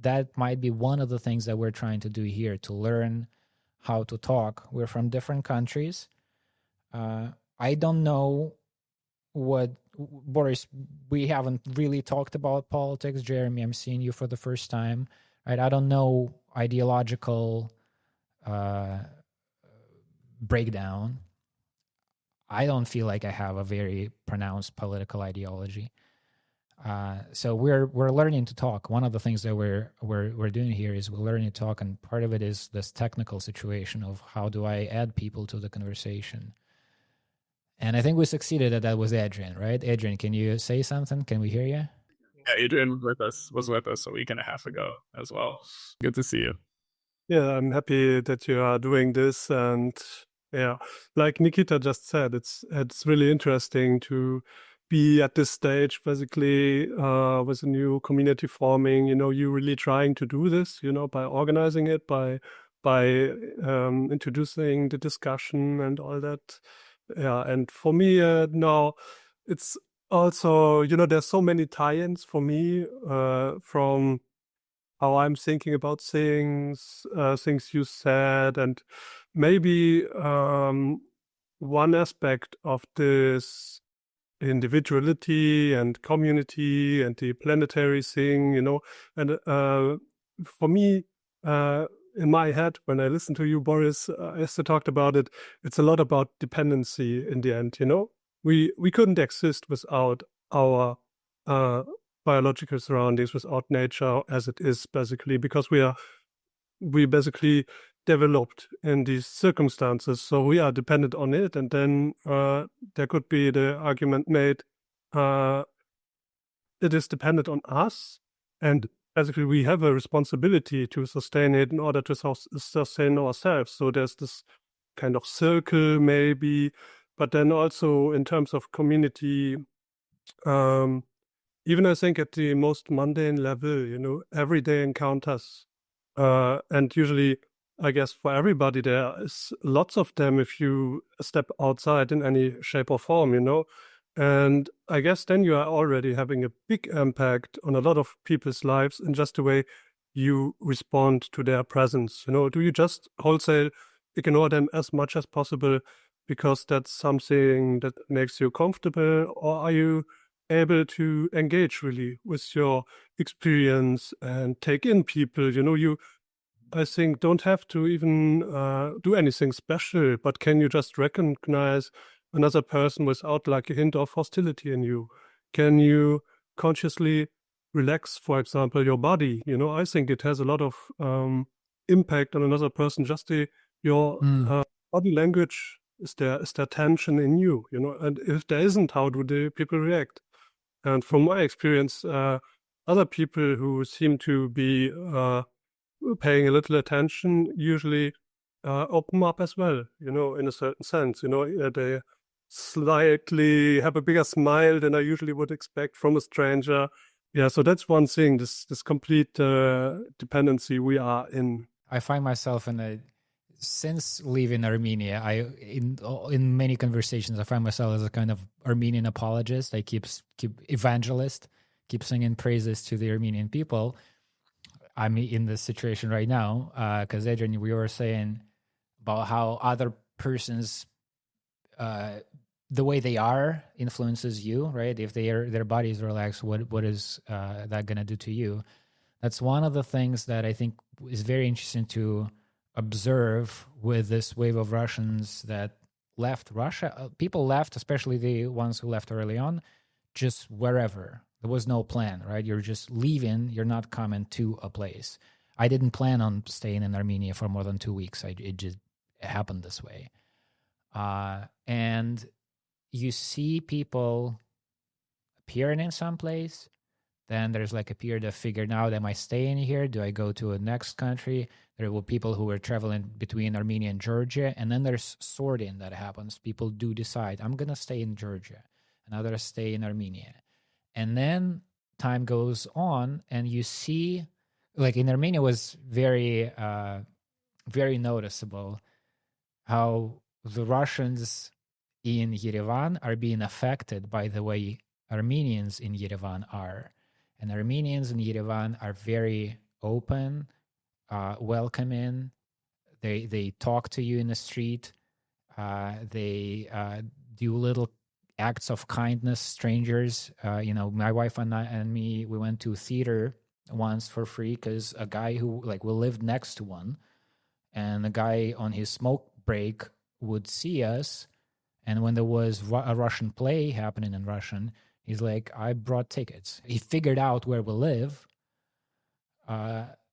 that might be one of the things that we're trying to do here, to learn how to talk. We're from different countries. I don't know what, Boris, we haven't really talked about politics. Jeremy, I'm seeing you for the first time. Right? I don't know ideological breakdown. I don't feel like I have a very pronounced political ideology. So we're learning to talk. One of the things that we're doing here is we're learning to talk, and part of it is this technical situation of how do I add people to the conversation. And I think we succeeded at that with Adrian, right? Adrian, can you say something? Can we hear you? Yeah, Adrian was with us a week and a half ago as well. Good to see you. Yeah, I'm happy that you are doing this, and Yeah, like Nikita just said, it's really interesting to be at this stage, basically, with a new community forming. You really trying to do this, by organizing it, by introducing the discussion and all that. Yeah, and for me now, it's also, there's so many tie-ins for me from how I'm thinking about things you said, and maybe one aspect of this individuality and community and the planetary thing, and for me, in my head, when I listen to you, Boris, as you talked about it, it's a lot about dependency in the end. We couldn't exist without our biological surroundings, without nature as it is, basically, because we basically developed in these circumstances, so we are dependent on it. And then there could be the argument made, it is dependent on us, and basically we have a responsibility to sustain it in order to sustain ourselves. So there's this kind of circle, maybe, but then also in terms of community, even I think at the most mundane level, everyday encounters, and usually, I guess for everybody, there is lots of them if you step outside in any shape or form, and I guess then you are already having a big impact on a lot of people's lives in just the way you respond to their presence. Do you just wholesale ignore them as much as possible because that's something that makes you comfortable, or are you able to engage really with your experience and take in people? You, I think, don't have to even do anything special, but can you just recognize another person without like a hint of hostility in you? Can you consciously relax, for example, your body? I think it has a lot of impact on another person. Just your body language. Is there tension in you? And if there isn't, how do the people react? And from my experience, other people who seem to be paying a little attention usually open up as well, in a certain sense. They slightly have a bigger smile than I usually would expect from a stranger. Yeah, so that's one thing, this complete dependency we are in. I find myself since leaving Armenia, in many conversations, I find myself as a kind of Armenian apologist. I keep evangelist, keep singing praises to the Armenian people. I'm in this situation right now because Adrian, we were saying about how other persons, the way they are influences you, right? If their bodies relax, what is that going to do to you? That's one of the things that I think is very interesting to observe with this wave of Russians that left Russia. People left, especially the ones who left early on, just wherever. There was no plan, right? You're just leaving. You're not coming to a place. I didn't plan on staying in Armenia for more than 2 weeks. It just happened this way. And you see people appearing in some place. Then there's like a period of figuring out, am I staying here? Do I go to a next country? There were people who were traveling between Armenia and Georgia. And then there's sorting that happens. People do decide, I'm going to stay in Georgia. And others stay in Armenia. And then time goes on and you see, like in Armenia was very, very noticeable how the Russians in Yerevan are being affected by the way Armenians in Yerevan are. And Armenians in Yerevan are very open, welcoming. They talk to you in the street. They do little acts of kindness, strangers. My wife and me, we went to a theater once for free because a guy who we lived next to one, and the guy on his smoke break would see us. And when there was a Russian play happening in Russian, he's like, I brought tickets. He figured out where we live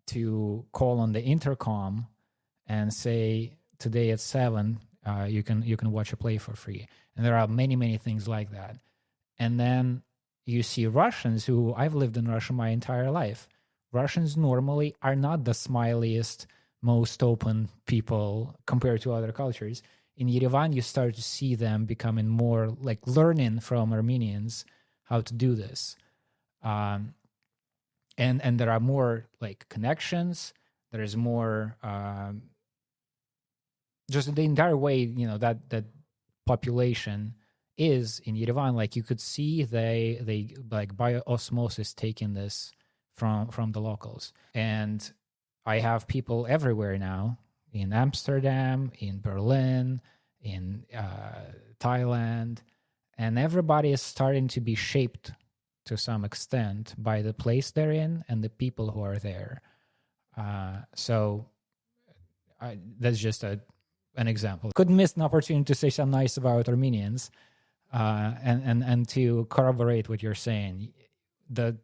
to call on the intercom and say, today at 7, you can watch a play for free. And there are many, many things like that. And then you see Russians who, I've lived in Russia my entire life. Russians normally are not the smiliest, most open people compared to other cultures. in Yerevan, you start to see them becoming more like learning from Armenians how to do this. And there are more like connections. There is more, just the entire way, that population is in Yerevan. Like you could see they like by osmosis taking this from the locals. And I have people everywhere now, in Amsterdam, in Berlin, in Thailand, and everybody is starting to be shaped to some extent by the place they're in and the people who are there. So that's just an example. Couldn't miss an opportunity to say something nice about Armenians, and to corroborate what you're saying. The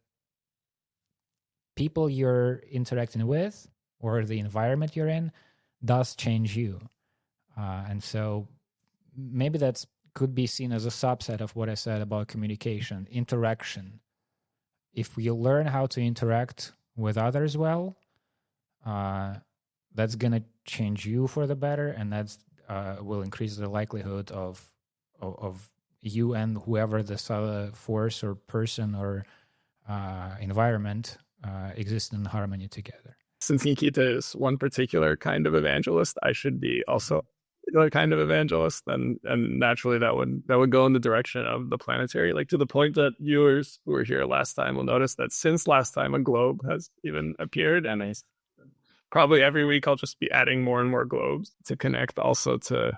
people you're interacting with or the environment you're in does change you. And so maybe that could be seen as a subset of what I said about communication, interaction. If you learn how to interact with others well, that's going to change you for the better, and that's will increase the likelihood of you and whoever this other force or person or environment exist in harmony together. Since Nikita is one particular kind of evangelist, I should be also a kind of evangelist, and naturally that would go in the direction of the planetary, like to the point that viewers who were here last time will notice that since last time a globe has even appeared, and probably every week I'll just be adding more and more globes to connect also to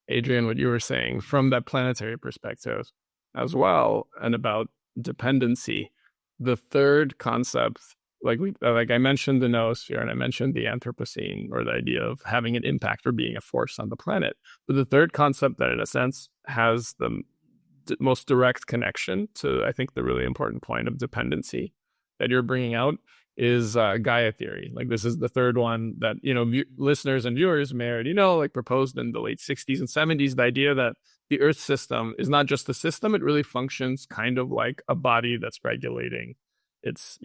Adrian, what you were saying from that planetary perspective as well, and about dependency. The third concept, like I mentioned the noosphere and I mentioned the Anthropocene, or the idea of having an impact or being a force on the planet. But the third concept that in a sense has the most direct connection to, I think, the really important point of dependency that you're bringing out is Gaia theory. Like this is the third one that, listeners and viewers may already know, like proposed in the late 60s and 70s, the idea that the Earth system is not just a system, it really functions kind of like a body that's regulating its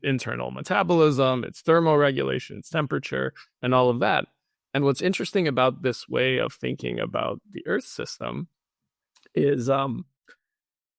internal metabolism, its thermoregulation, its temperature, and all of that. And what's interesting about this way of thinking about the Earth system is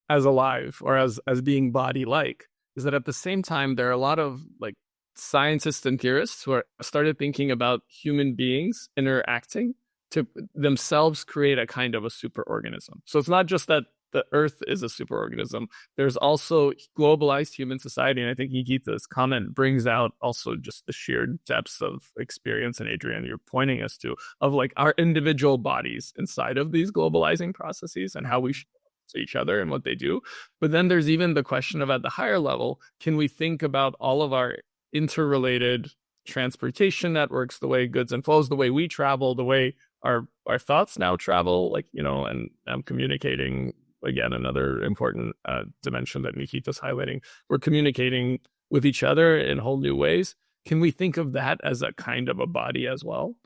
as alive, or as being body-like, is that at the same time, there are a lot of like scientists and theorists who are started thinking about human beings interacting to themselves create a kind of a superorganism. So it's not just that the Earth is a superorganism. There's also globalized human society. And I think Nikita's comment brings out also just the sheer depths of experience, and Adrian, you're pointing us of like our individual bodies inside of these globalizing processes and how we should to each other and what they do. But then there's even the question of, at the higher level, can we think about all of our interrelated transportation networks, the way goods and flows, the way we travel, the way our thoughts now travel, like, and I'm communicating, again, another important dimension that Nikita's highlighting. We're communicating with each other in whole new ways. Can we think of that as a kind of a body as well?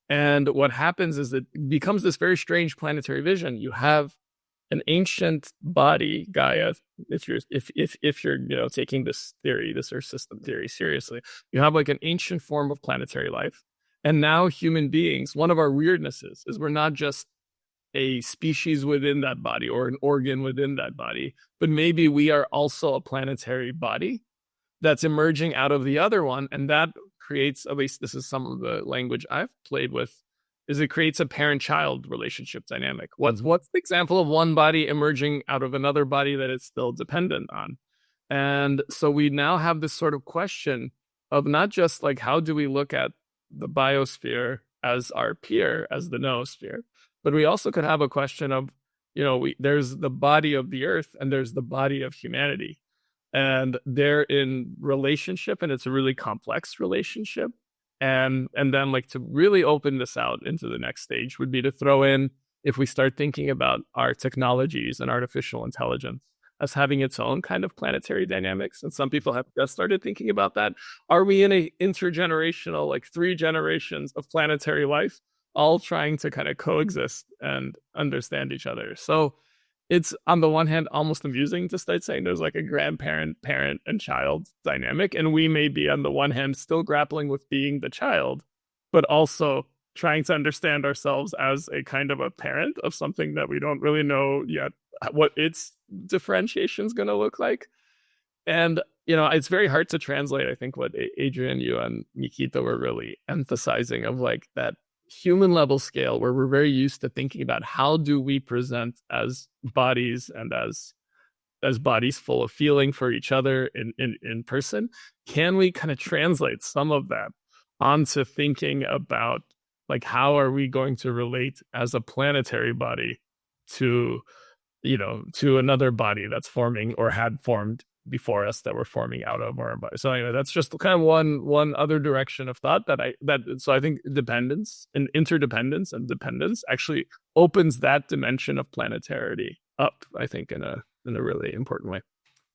And what happens is it becomes this very strange planetary vision. You have an ancient body, Gaia, if you're taking this theory, this Earth system theory seriously, you have like an ancient form of planetary life. And now human beings, one of our weirdnesses is we're not just a species within that body or an organ within that body, but maybe we are also a planetary body that's emerging out of the other one. And that creates, at least this is some of the language I've played with, is it creates a parent-child relationship dynamic. What's the example of one body emerging out of another body that it's still dependent on? And so we now have this sort of question of not just like, how do we look at the biosphere as our peer, as the noosphere, but we also could have a question of, there's the body of the Earth and there's the body of humanity. And they're in relationship, and it's a really complex relationship. And then, like, to really open this out into the next stage would be to throw in, if we start thinking about our technologies and artificial intelligence as having its own kind of planetary dynamics, and some people have just started thinking about that. Are we in a intergenerational, like 3 generations of planetary life, all trying to kind of coexist and understand each other? So it's, on the one hand, almost amusing to start saying there's like a grandparent, parent, and child dynamic. And we may be, on the one hand, still grappling with being the child, but also trying to understand ourselves as a kind of a parent of something that we don't really know yet what its differentiation is going to look like. And, it's very hard to translate, I think, what Adrian, you and Nikita were really emphasizing of like that human level scale where we're very used to thinking about how do we present as bodies and as bodies full of feeling for each other in person. Can we kind of translate some of that onto thinking about like how are we going to relate as a planetary body to another body that's forming or had formed before us that we're forming out of our body. So anyway, that's just kind of one other direction of thought so I think dependence and interdependence and dependence actually opens that dimension of planetarity up, I think, in a really important way.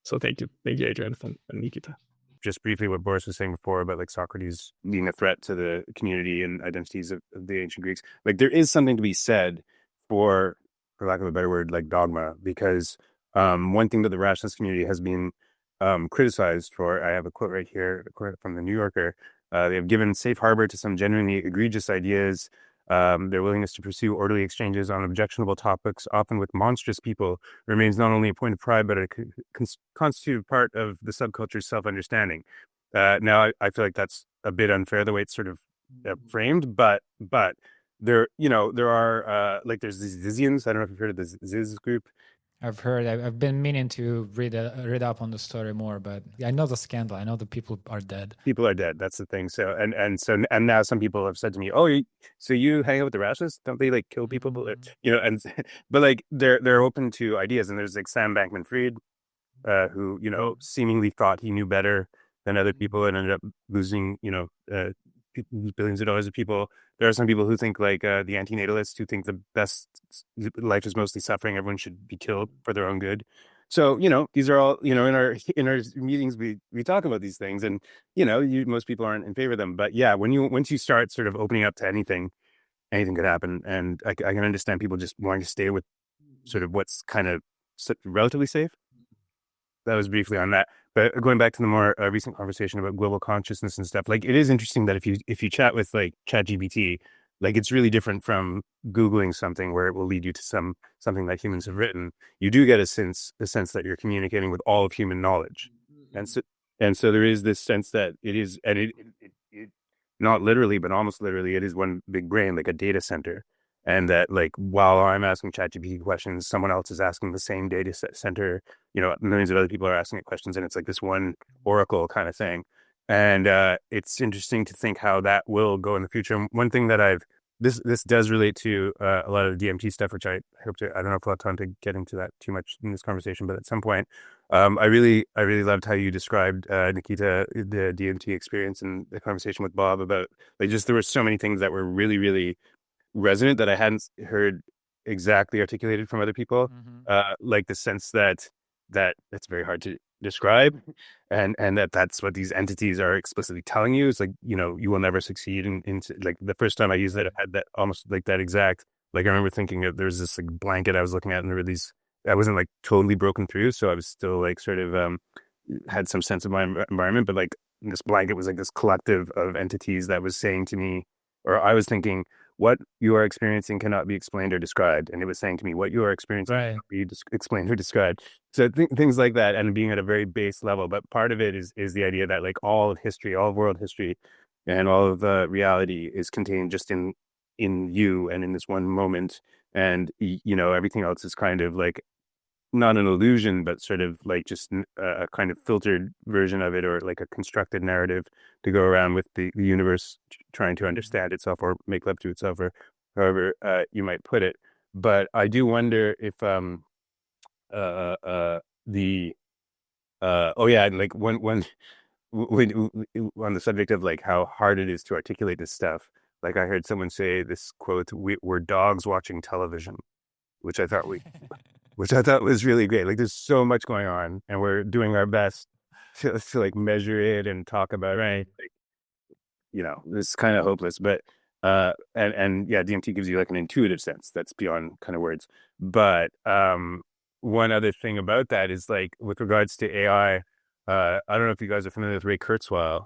So thank you, Adrian and Nikita. Just briefly, what Boris was saying before about like Socrates being a threat to the community and identities of the ancient Greeks. Like there is something to be said for lack of a better word, like dogma, because one thing that the rationalist community has been criticized for, I have a quote right here, a quote from the New Yorker. They have given safe harbor to some genuinely egregious ideas. Their willingness to pursue orderly exchanges on objectionable topics, often with monstrous people, remains not only a point of pride, but a constitutive part of the subculture's self-understanding. Now, I feel like that's a bit unfair the way it's sort of framed, but there are like there's these Zizians. I don't know if you've heard of the Ziz group. I've heard. I've been meaning to read up on the story more, but I know the scandal. I know the people are dead. People are dead. That's the thing. So and now some people have said to me, "Oh, so you hang out with the rationalists? Don't they like kill people?" And but like they're open to ideas. And there's like Sam Bankman-Fried, who seemingly thought he knew better than other people and ended up losing billions of dollars of people. There are some people who think like the antinatalists who think the best life is mostly suffering. Everyone should be killed for their own good. So, these are all, in our meetings, we talk about these things and, most people aren't in favor of them. But yeah, once you start sort of opening up to anything could happen. And I can understand people just wanting to stay with sort of what's kind of relatively safe. That was briefly on that. But going back to the more recent conversation about global consciousness and stuff, like it is interesting that if you chat with like ChatGPT, like it's really different from Googling something where it will lead you to something that humans have written. You do get a sense that you're communicating with all of human knowledge, and so there is this sense that it is, and it not literally but almost literally, it is one big brain, like a data center. And that, like, while I'm asking ChatGPT questions, someone else is asking the same data center. Millions of other people are asking it questions, and it's like this one oracle kind of thing. And it's interesting to think how that will go in the future. And one thing that this does relate to a lot of DMT stuff, which I hope to. I don't know if we'll have time to get into that too much in this conversation, but at some point, I really loved how you described Nikita, the DMT experience, and the conversation with Bob about like just there were so many things that were really, really resonant that I hadn't heard exactly articulated from other people. Like the sense that it's very hard to describe, and that's what these entities are explicitly telling you. It's like, you will never succeed in like the first time I used it, I had that almost like that exact, like I remember thinking of, there's this like blanket I was looking at, and there were these, I wasn't like totally broken through, so I was still like sort of had some sense of my environment, but like this blanket was like this collective of entities that was saying to me, or I was thinking, what you are experiencing cannot be explained or described. And it was saying to me, what you are experiencing cannot be explained or described. So things like that, and being at a very base level. But part of it is the idea that like all of history, all of world history, and all of reality is contained just in you and in this one moment. And, everything else is kind of like not an illusion, but sort of like just a kind of filtered version of it, or like a constructed narrative to go around with the universe trying to understand itself or make love to itself, or however you might put it. But I do wonder if like when on the subject of like how hard it is to articulate this stuff, like I heard someone say this quote, we're dogs watching television, which I thought was really great. Like there's so much going on, and we're doing our best to like measure it and talk about it. Right. Like, it's kind of hopeless, but and yeah, DMT gives you like an intuitive sense that's beyond kind of words. But one other thing about that is like with regards to AI, I don't know if you guys are familiar with Ray Kurzweil.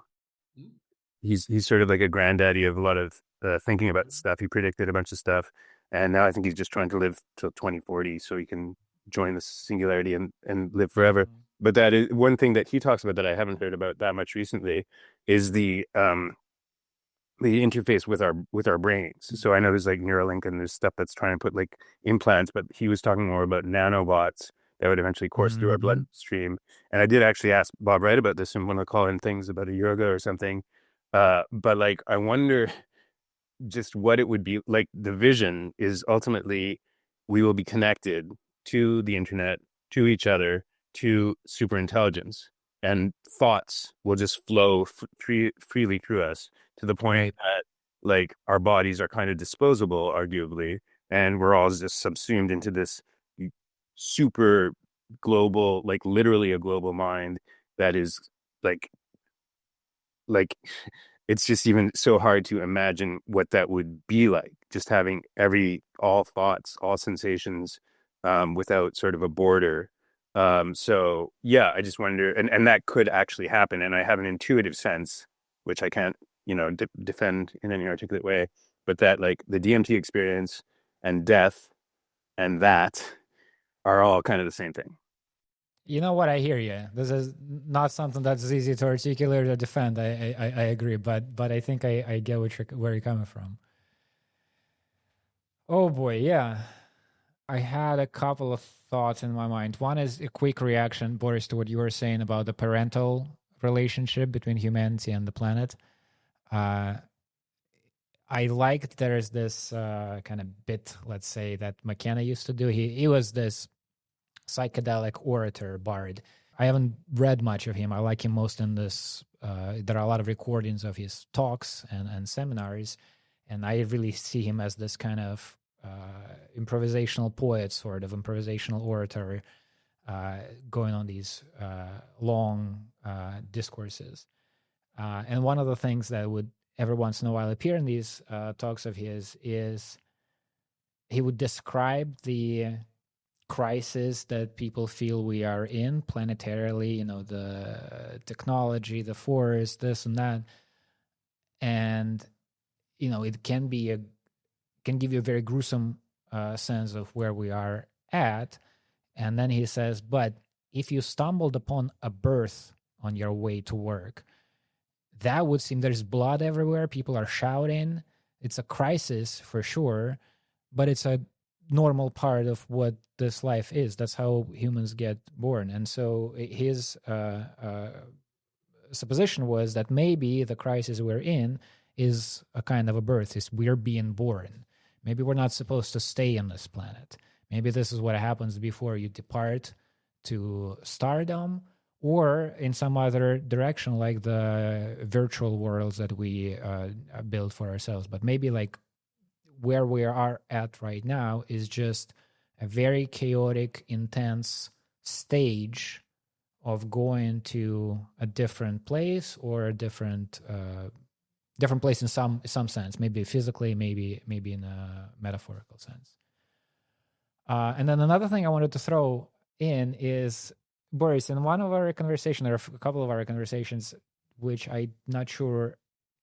He's sort of like a granddaddy of a lot of thinking about stuff. He predicted a bunch of stuff, and now I think he's just trying to live till 2040 so he can join the singularity and live forever. But that is one thing that he talks about that I haven't heard about that much recently, is the interface with our brains. So I know there's like Neuralink and there's stuff that's trying to put like implants, but he was talking more about nanobots that would eventually course through our bloodstream. And I did actually ask Bob Wright about this in one of the call-in things about a year ago or something. But like, I wonder just what it would be like. The vision is ultimately we will be connected to the internet, to each other, to super intelligence, and thoughts will just flow freely through us, to the point that like our bodies are kind of disposable, arguably, and we're all just subsumed into this super global, like literally a global mind that is like it's just even so hard to imagine what that would be like, just having all thoughts, all sensations, without sort of a border. So yeah, I just wonder, and that could actually happen. And I have an intuitive sense, which I can't, defend in any articulate way, but that like the DMT experience and death and that are all kind of the same thing. You know what? I hear you. This is not something that's easy to articulate or defend. I agree, but I think I get where you're coming from. Oh boy, yeah. I had a couple of thoughts in my mind. One is a quick reaction, Boris, to what you were saying about the parental relationship between humanity and the planet. I liked there's this kind of bit, let's say, that McKenna used to do. He was this psychedelic orator, bard. I haven't read much of him. I like him most in this. There are a lot of recordings of his talks and seminars, and I really see him as this kind of improvisational poet, sort of improvisational orator, going on these long discourses. And one of the things that would every once in a while appear in these talks of his is he would describe the crisis that people feel we are in planetarily, the technology, the forest, this and that. And, it can give you a very gruesome sense of where we are at. And then he says, but if you stumbled upon a birth on your way to work, that would seem there's blood everywhere. People are shouting. It's a crisis for sure, but it's a normal part of what this life is. That's how humans get born. And so his supposition was that maybe the crisis we're in is a kind of a birth, is we're being born. Maybe we're not supposed to stay on this planet. Maybe this is what happens before you depart to stardom, or in some other direction, like the virtual worlds that we build for ourselves. But maybe like where we are at right now is just a very chaotic, intense stage of going to a different place, or a different place in some sense, maybe physically, maybe in a metaphorical sense. And then another thing I wanted to throw in is, Boris, in one of our conversations, or a couple of our conversations, which I'm not sure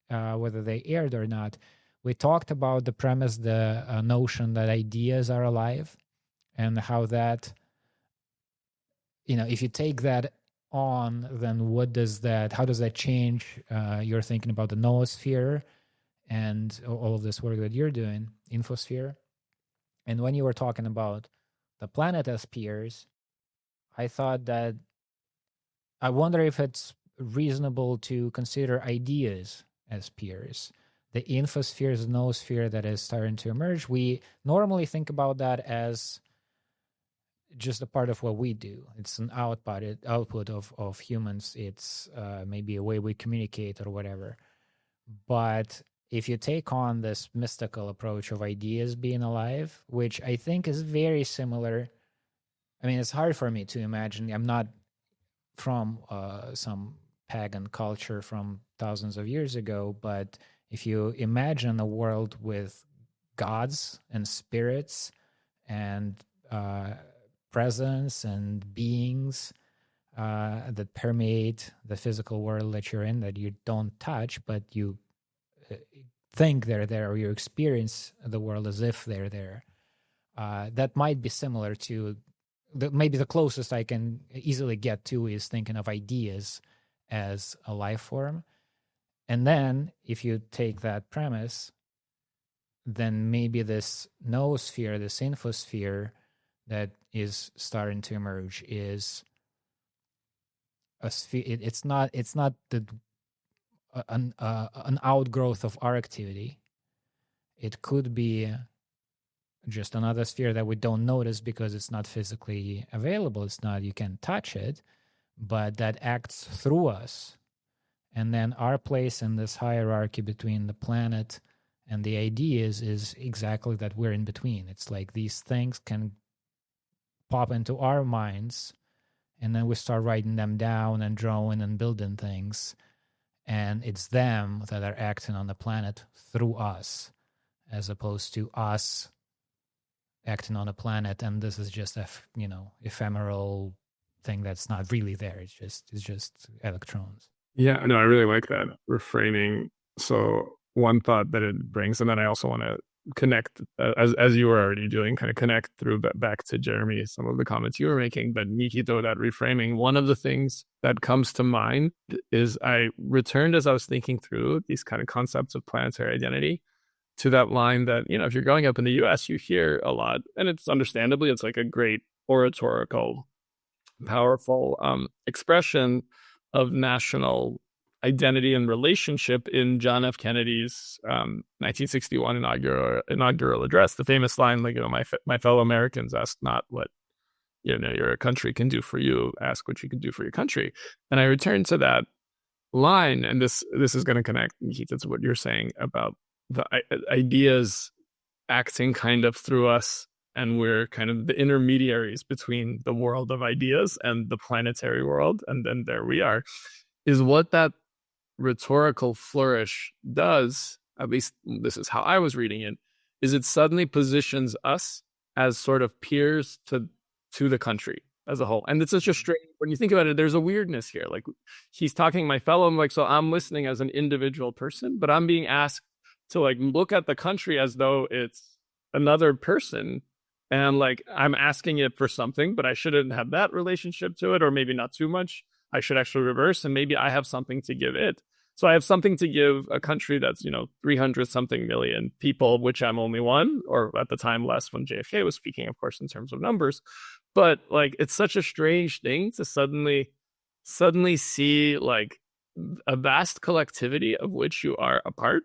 whether they aired or not, we talked about the premise, the notion that ideas are alive, and how that, if you take that on, then how does that change your thinking about the noosphere and all of this work that you're doing, infosphere? And when you were talking about the planet as peers, I thought that I wonder if it's reasonable to consider ideas as peers. The infosphere is the noosphere that is starting to emerge. We normally think about that as just a part of what we do. It's an output of humans. It's maybe a way we communicate or whatever. But if you take on this mystical approach of ideas being alive, which I think is very similar, I mean, it's hard for me to imagine. I'm not from some pagan culture from thousands of years ago, but if you imagine a world with gods and spirits and presence and beings that permeate the physical world that you're in, that you don't touch, but you think they're there, or you experience the world as if they're there. That might be similar to maybe the closest I can easily get to is thinking of ideas as a life form. And then if you take that premise, then maybe this noosphere, this infosphere that is starting to emerge is a sphere. It's not an outgrowth of our activity. It could be just another sphere that we don't notice because it's not physically available. It's not, you can't touch it, but that acts through us. And then our place in this hierarchy between the planet and the ideas is exactly that we're in between. It's like these things can pop into our minds, and then we start writing them down and drawing and building things. And it's them that are acting on the planet through us, as opposed to us acting on a planet. And this is just a ephemeral thing that's not really there. It's just electrons. Yeah, no, I really like that reframing. So one thought that it brings, and then I also want to connect, as you were already doing, kind of connect through back to Jeremy, some of the comments you were making. But Nikita, that reframing, one of the things that comes to mind is I returned as I was thinking through these kind of concepts of planetary identity to that line that, if you're growing up in the US, you hear a lot, and it's understandably, it's like a great oratorical, powerful expression of national identity and relationship in John F. Kennedy's 1961 inaugural address. The famous line, like, my fellow Americans, ask not what your country can do for you, ask what you can do for your country. And I returned to that line, and this is going to connect, Nikita, to what you're saying about the ideas acting kind of through us, and we're kind of the intermediaries between the world of ideas and the planetary world, and then there we are, is what that rhetorical flourish does, at least this is how I was reading it, is it suddenly positions us as sort of peers to the country as a whole. And it's such a strange, when you think about it, there's a weirdness here. Like, he's talking my fellow, I'm like, so I'm listening as an individual person, but I'm being asked to like look at the country as though it's another person. And like, I'm asking it for something, but I shouldn't have that relationship to it, or maybe not too much. I should actually reverse, and maybe I have something to give it. So I have something to give a country that's, 300 something million people, which I'm only one, or at the time less when JFK was speaking, of course, in terms of numbers. But like, it's such a strange thing to suddenly see like a vast collectivity of which you are a part,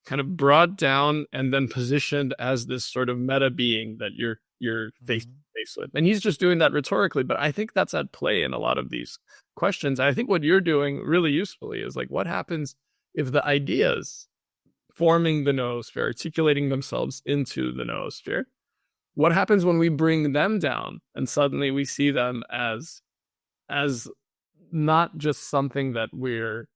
kind of brought down and then positioned as this sort of meta being that you're face to face with. And he's just doing that rhetorically, but I think that's at play in a lot of these questions. I think what you're doing really usefully is like, what happens if the ideas forming the noosphere, articulating themselves into the noosphere, what happens when we bring them down and suddenly we see them as not just something that we're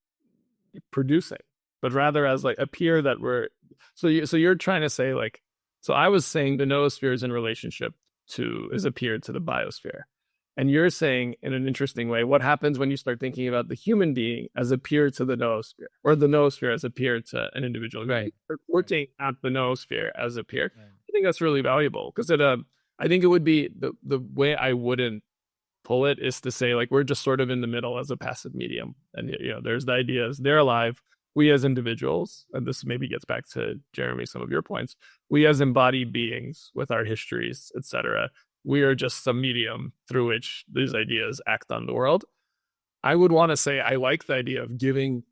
producing, but rather as like a peer that we're, so you're trying to say like, so I was saying the noosphere is in relationship is a peer to the biosphere. And you're saying in an interesting way, what happens when you start thinking about the human being as a peer to the noosphere, or the noosphere as a peer to an individual? Right. We're taking at the noosphere as a peer. Right. I think that's really valuable, because I think it would be the way I wouldn't pull it is to say like, we're just sort of in the middle as a passive medium. And there's the ideas, they're alive. We as individuals, and this maybe gets back to Jeremy, some of your points, we as embodied beings with our histories, etc., we are just some medium through which these ideas act on the world. I would want to say I like the idea of giving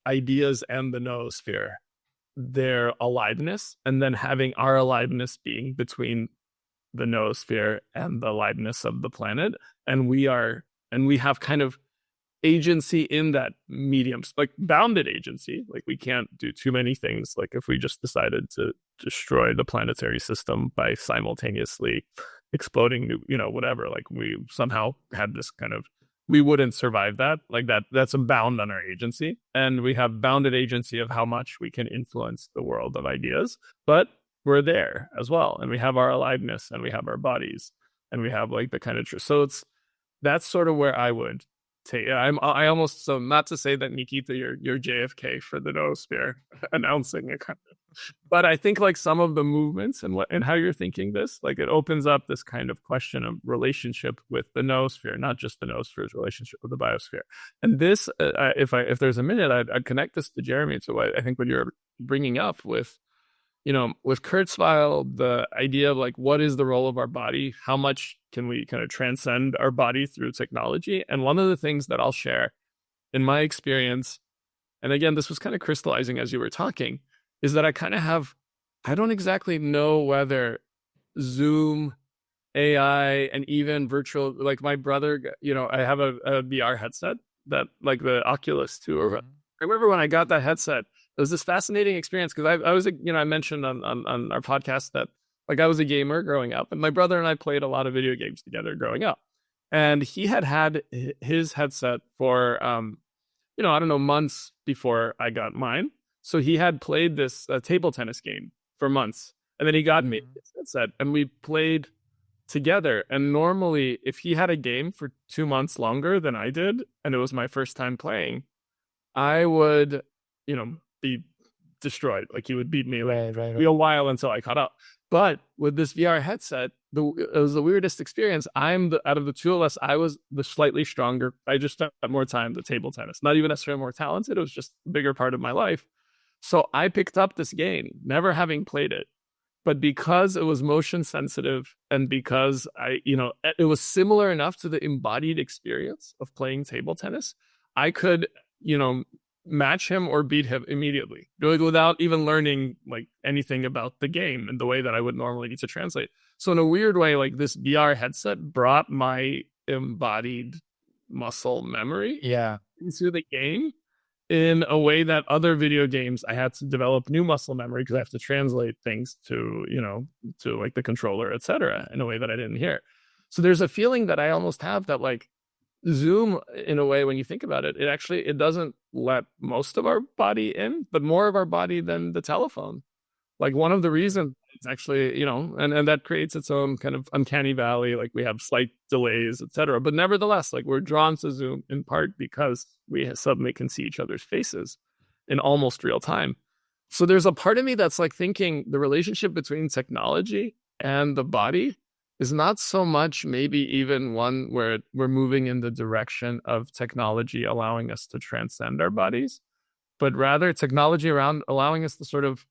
ideas and the noosphere their aliveness, and then having our aliveness being between the noosphere and the aliveness of the planet. And we have kind of agency in that medium, like bounded agency. Like, we can't do too many things. Like, if we just decided to destroy the planetary system by simultaneously exploding whatever, like we somehow had this kind of, we wouldn't survive that. Like that's a bound on our agency. And we have bounded agency of how much we can influence the world of ideas, but we're there as well. And we have our aliveness, and we have our bodies, and we have like the kind of truth. So that's sort of where I would I almost, so not to say that Nikita, you're JFK for the noosphere announcing it, kind of, but I think like some of the movements and how you're thinking this, like it opens up this kind of question of relationship with the noosphere, not just the noosphere's relationship with the biosphere. And this, if there's a minute, I'd connect this to Jeremy, to what I think what you're bringing up with, with Kurzweil, the idea of like, what is the role of our body? How much can we kind of transcend our body through technology? And one of the things that I'll share in my experience, and again, this was kind of crystallizing as you were talking, is that I don't exactly know whether Zoom, AI, and even virtual, like my brother, I have a VR headset that like the Oculus 2, or I remember when I got that headset, it was this fascinating experience because I was, I mentioned on our podcast that like I was a gamer growing up, and my brother and I played a lot of video games together growing up. And he had his headset for, I don't know, months before I got mine. So he had played this table tennis game for months. And then he got me his headset and we played together. And normally, if he had a game for 2 months longer than I did, and it was my first time playing, I would, be destroyed. Like he would beat me like a while until I caught up. But with this VR headset, it was the weirdest experience. Out of the two of us, I was the slightly stronger. I just spent more time the table tennis. Not even necessarily more talented. It was just a bigger part of my life. So I picked up this game, never having played it. But because it was motion sensitive and because it was similar enough to the embodied experience of playing table tennis, I could, match him or beat him immediately, without even learning like anything about the game and the way that I would normally need to translate. So in a weird way, like this VR headset brought my embodied muscle memory into the game in a way that other video games, I had to develop new muscle memory because I have to translate things to, to like the controller, etc., in a way that I didn't hear. So there's a feeling that I almost have that like Zoom, in a way, when you think about it, it doesn't let most of our body in, but more of our body than the telephone. Like one of the reasons it's actually, and that creates its own kind of uncanny valley. Like we have slight delays, etc. But nevertheless, like we're drawn to Zoom in part because we suddenly can see each other's faces in almost real time. So there's a part of me that's like thinking the relationship between technology and the body is not so much maybe even one where we're moving in the direction of technology allowing us to transcend our bodies, but rather technology around allowing us to sort of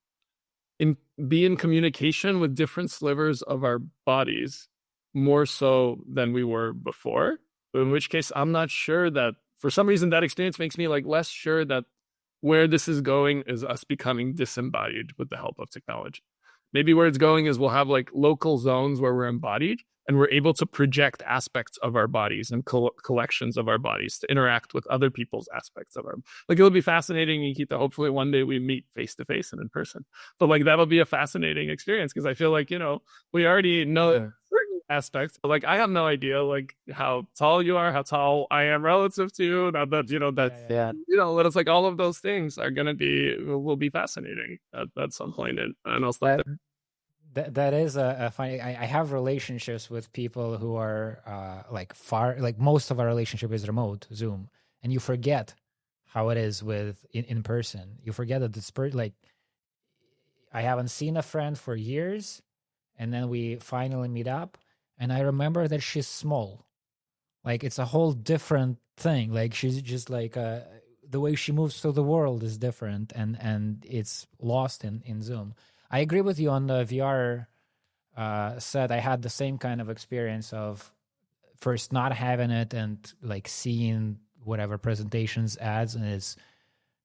be in communication with different slivers of our bodies more so than we were before. In which case, I'm not sure that, for some reason, that experience makes me like less sure that where this is going is us becoming disembodied with the help of technology. Maybe where it's going is we'll have like local zones where we're embodied and we're able to project aspects of our bodies and collections of our bodies to interact with other people's aspects of our, like it'll be fascinating, Nikita. Hopefully one day we meet face to face and in person. But like that'll be a fascinating experience because I feel like, we already know certain aspects. Like I have no idea like how tall you are, how tall I am relative to you. Not that, but it's like all of those things are going to will be fascinating at some point. And I'll stop there. That is a funny. I have relationships with people who are like far. Like most of our relationship is remote, Zoom, and you forget how it is with in person. You forget that it's like I haven't seen a friend for years, and then we finally meet up, and I remember that she's small. Like it's a whole different thing. Like she's just like the way she moves through the world is different, and it's lost in Zoom. I agree with you on the VR set. I had the same kind of experience of first not having it and like seeing whatever presentations ads, and it's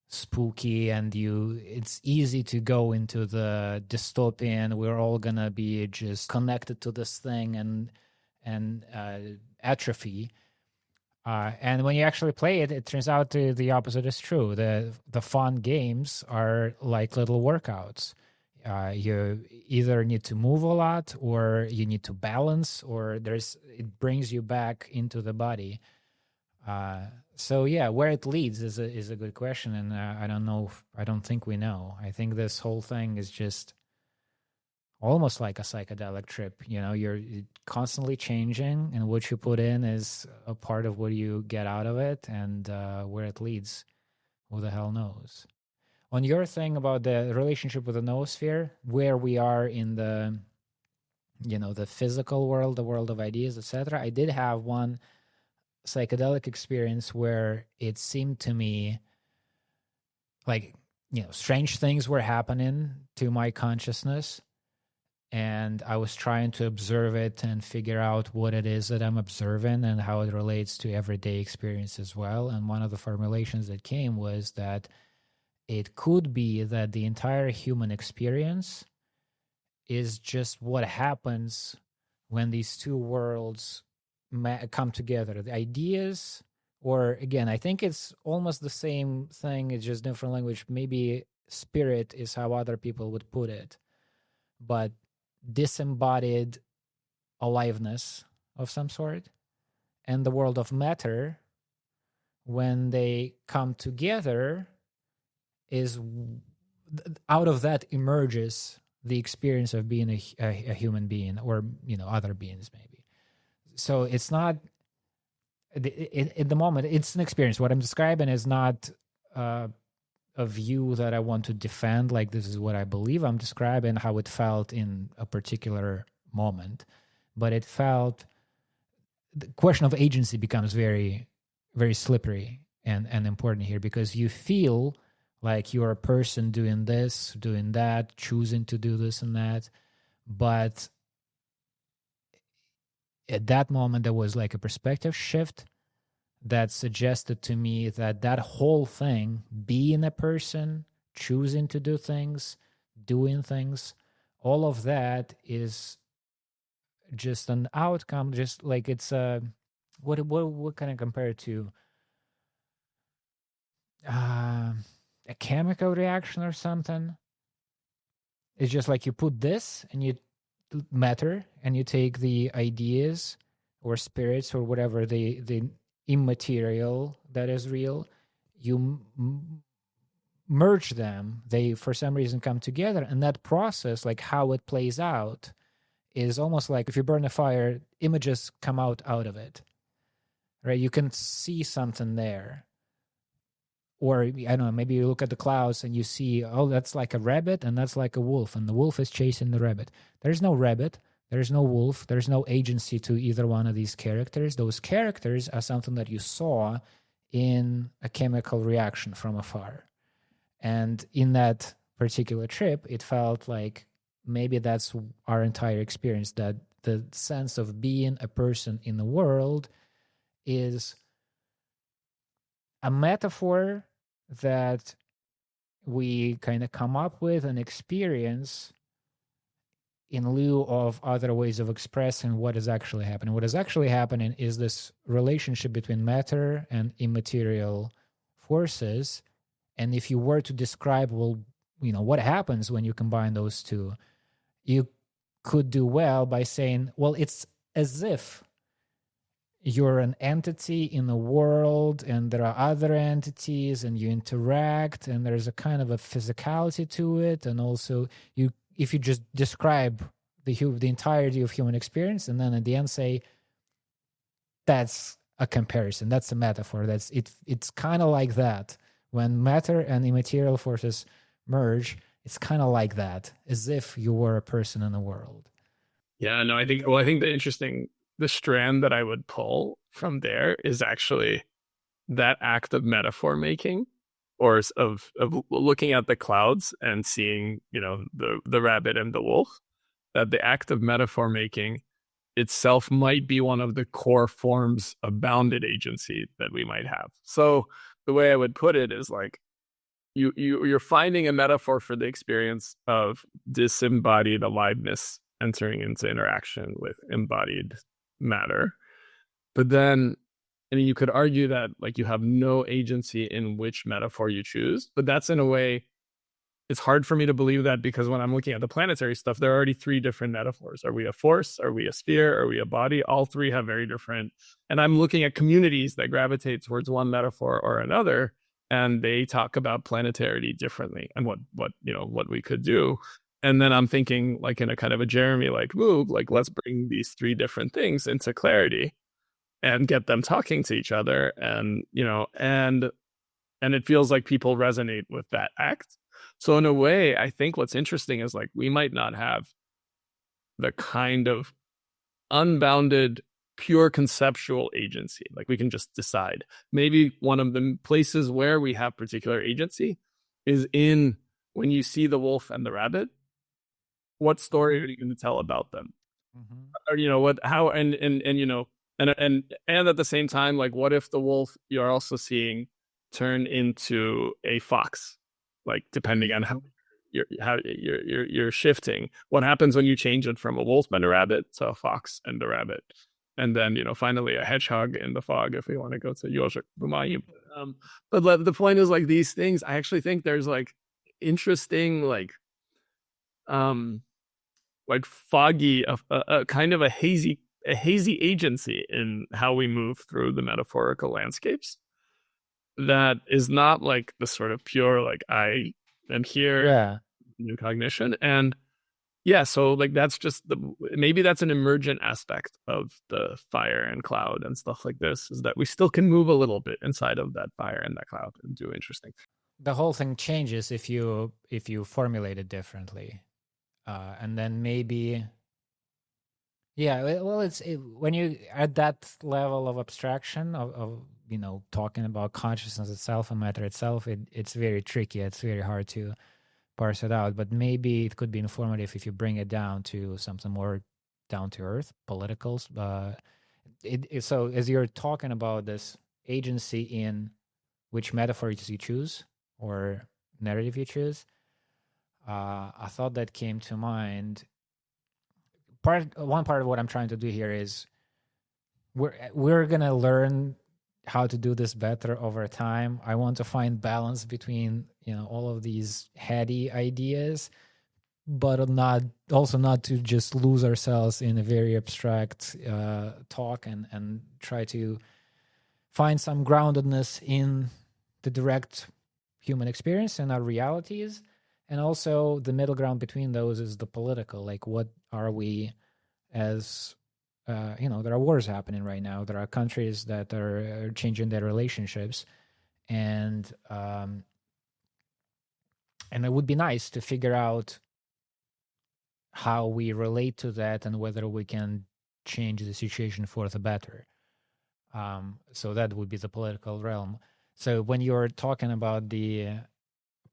spooky and it's easy to go into the dystopian. We're all gonna be just connected to this thing and atrophy. And when you actually play it, it turns out the opposite is true. The fun games are like little workouts. You either need to move a lot or you need to balance, or it brings you back into the body. So yeah, where it leads is a good question, and I don't know. I don't think we know. I think this whole thing is just almost like a psychedelic trip. You're constantly changing, and what you put in is a part of what you get out of it, and where it leads, who the hell knows. On your thing about the relationship with the noosphere, where we are in the the physical world, the world of ideas, etc., I did have one psychedelic experience where it seemed to me like strange things were happening to my consciousness, and I was trying to observe it and figure out what it is that I'm observing and how it relates to everyday experience as well. And one of the formulations that came was that it could be that the entire human experience is just what happens when these two worlds come together. The ideas, or again, I think it's almost the same thing, it's just different language. Maybe spirit is how other people would put it, but disembodied aliveness of some sort, and the world of matter, when they come together, is out of that emerges the experience of being a human being, or other beings maybe. So it's not at the moment, it's an experience. What I'm describing is not a view that I want to defend, like this is what I believe. I'm describing how it felt in a particular moment, but it felt, the question of agency becomes very, very slippery and important here, because you feel like you're a person doing this, doing that, choosing to do this and that. But at that moment, there was like a perspective shift that suggested to me that that whole thing, being a person, choosing to do things, doing things, all of that is just an outcome, just like it's a, what can I compare it to? A chemical reaction or something. It's just like you put this and you matter, and you take the ideas or spirits or whatever, the immaterial that is real, you merge them, they for some reason come together, and that process, like how it plays out, is almost like if you burn a fire, images come out of it, right? You can see something there. Or, I don't know, maybe you look at the clouds and you see, oh, that's like a rabbit and that's like a wolf, and the wolf is chasing the rabbit. There's no rabbit, there's no wolf, there's no agency to either one of these characters. Those characters are something that you saw in a chemical reaction from afar. And in that particular trip, it felt like maybe that's our entire experience, that the sense of being a person in the world is a metaphor that we kind of come up with and experience in lieu of other ways of expressing what is actually happening. What is actually happening is this relationship between matter and immaterial forces. And if you were to describe, well, what happens when you combine those two, you could do well by saying, well, it's as if you're an entity in the world and there are other entities and you interact and there's a kind of a physicality to it. And also if you just describe the entirety of human experience and then at the end say, that's a comparison, that's a metaphor, it's kind of like that. When matter and immaterial forces merge, it's kind of like that, as if you were a person in the world. Yeah, no, I think the strand that I would pull from there is actually that act of metaphor making, or of looking at the clouds and seeing, the rabbit and the wolf, that the act of metaphor making itself might be one of the core forms of bounded agency that we might have. So the way I would put it is like, you're finding a metaphor for the experience of disembodied aliveness entering into interaction with embodied matter. But then, you could argue that like you have no agency in which metaphor you choose, but that's in a way, it's hard for me to believe that, because when I'm looking at the planetary stuff, there are already 3 different metaphors. Are we a force? Are we a sphere? Are we a body? All 3 have very different, and I'm looking at communities that gravitate towards one metaphor or another, and they talk about planetarity differently and what we could do. And then I'm thinking like in a kind of a Jeremy like move, like let's bring these three different things into clarity and get them talking to each other. And, and it feels like people resonate with that act. So in a way, I think what's interesting is like we might not have the kind of unbounded, pure conceptual agency. Like we can just decide. Maybe one of the places where we have particular agency is in when you see the wolf and the rabbit, what story are you going to tell about them? Or, what, how, and at the same time, like, what if the wolf you're also seeing turn into a fox, like depending on how you're shifting. What happens when you change it from a wolf and a rabbit to a fox and a rabbit, and then finally a hedgehog in the fog, if we want to go to Yoshik Bumayi. But the point is, like, these things, I actually think there's like interesting like foggy, a kind of a hazy agency in how we move through the metaphorical landscapes that is not like the sort of pure like I am here, new cognition. And so like that's just maybe that's an emergent aspect of the fire and cloud and stuff like this, is that we still can move a little bit inside of that fire and that cloud and do interesting. The whole thing changes if you formulate it differently. And then maybe, when you at that level of abstraction of talking about consciousness itself and matter itself, it's very tricky. It's very hard to parse it out. But maybe it could be informative if you bring it down to something more down to earth, political. So as you're talking about this agency in which metaphors you choose or narrative you choose, I thought that came to mind. One part of what I'm trying to do here is we're gonna learn how to do this better over time. I want to find balance between all of these heady ideas, but not to just lose ourselves in a very abstract talk and try to find some groundedness in the direct human experience and our realities. And also the middle ground between those is the political. Like, what are we as, there are wars happening right now. There are countries that are changing their relationships. And it would be nice to figure out how we relate to that and whether we can change the situation for the better. So that would be the political realm. So when you're talking about the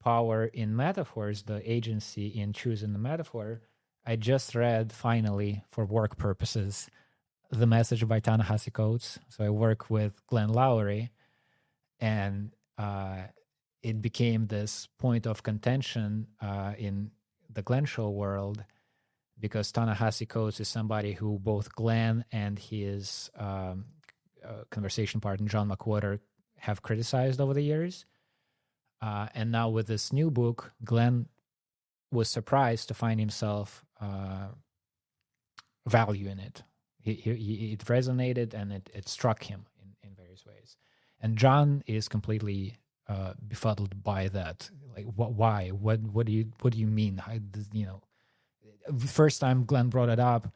power in metaphors, the agency in choosing the metaphor, I just read finally, for work purposes, The Message by Ta-Nehisi Coates. So I work with Glenn Lowry, and it became this point of contention in the Glenn Show world, because Ta-Nehisi Coates is somebody who both Glenn and his conversation partner John McWhorter have criticized over the years. And now with this new book, Glenn was surprised to find himself valuing it. It resonated and it struck him in various ways. And John is completely befuddled by that. Like, why? What do you mean? First time Glenn brought it up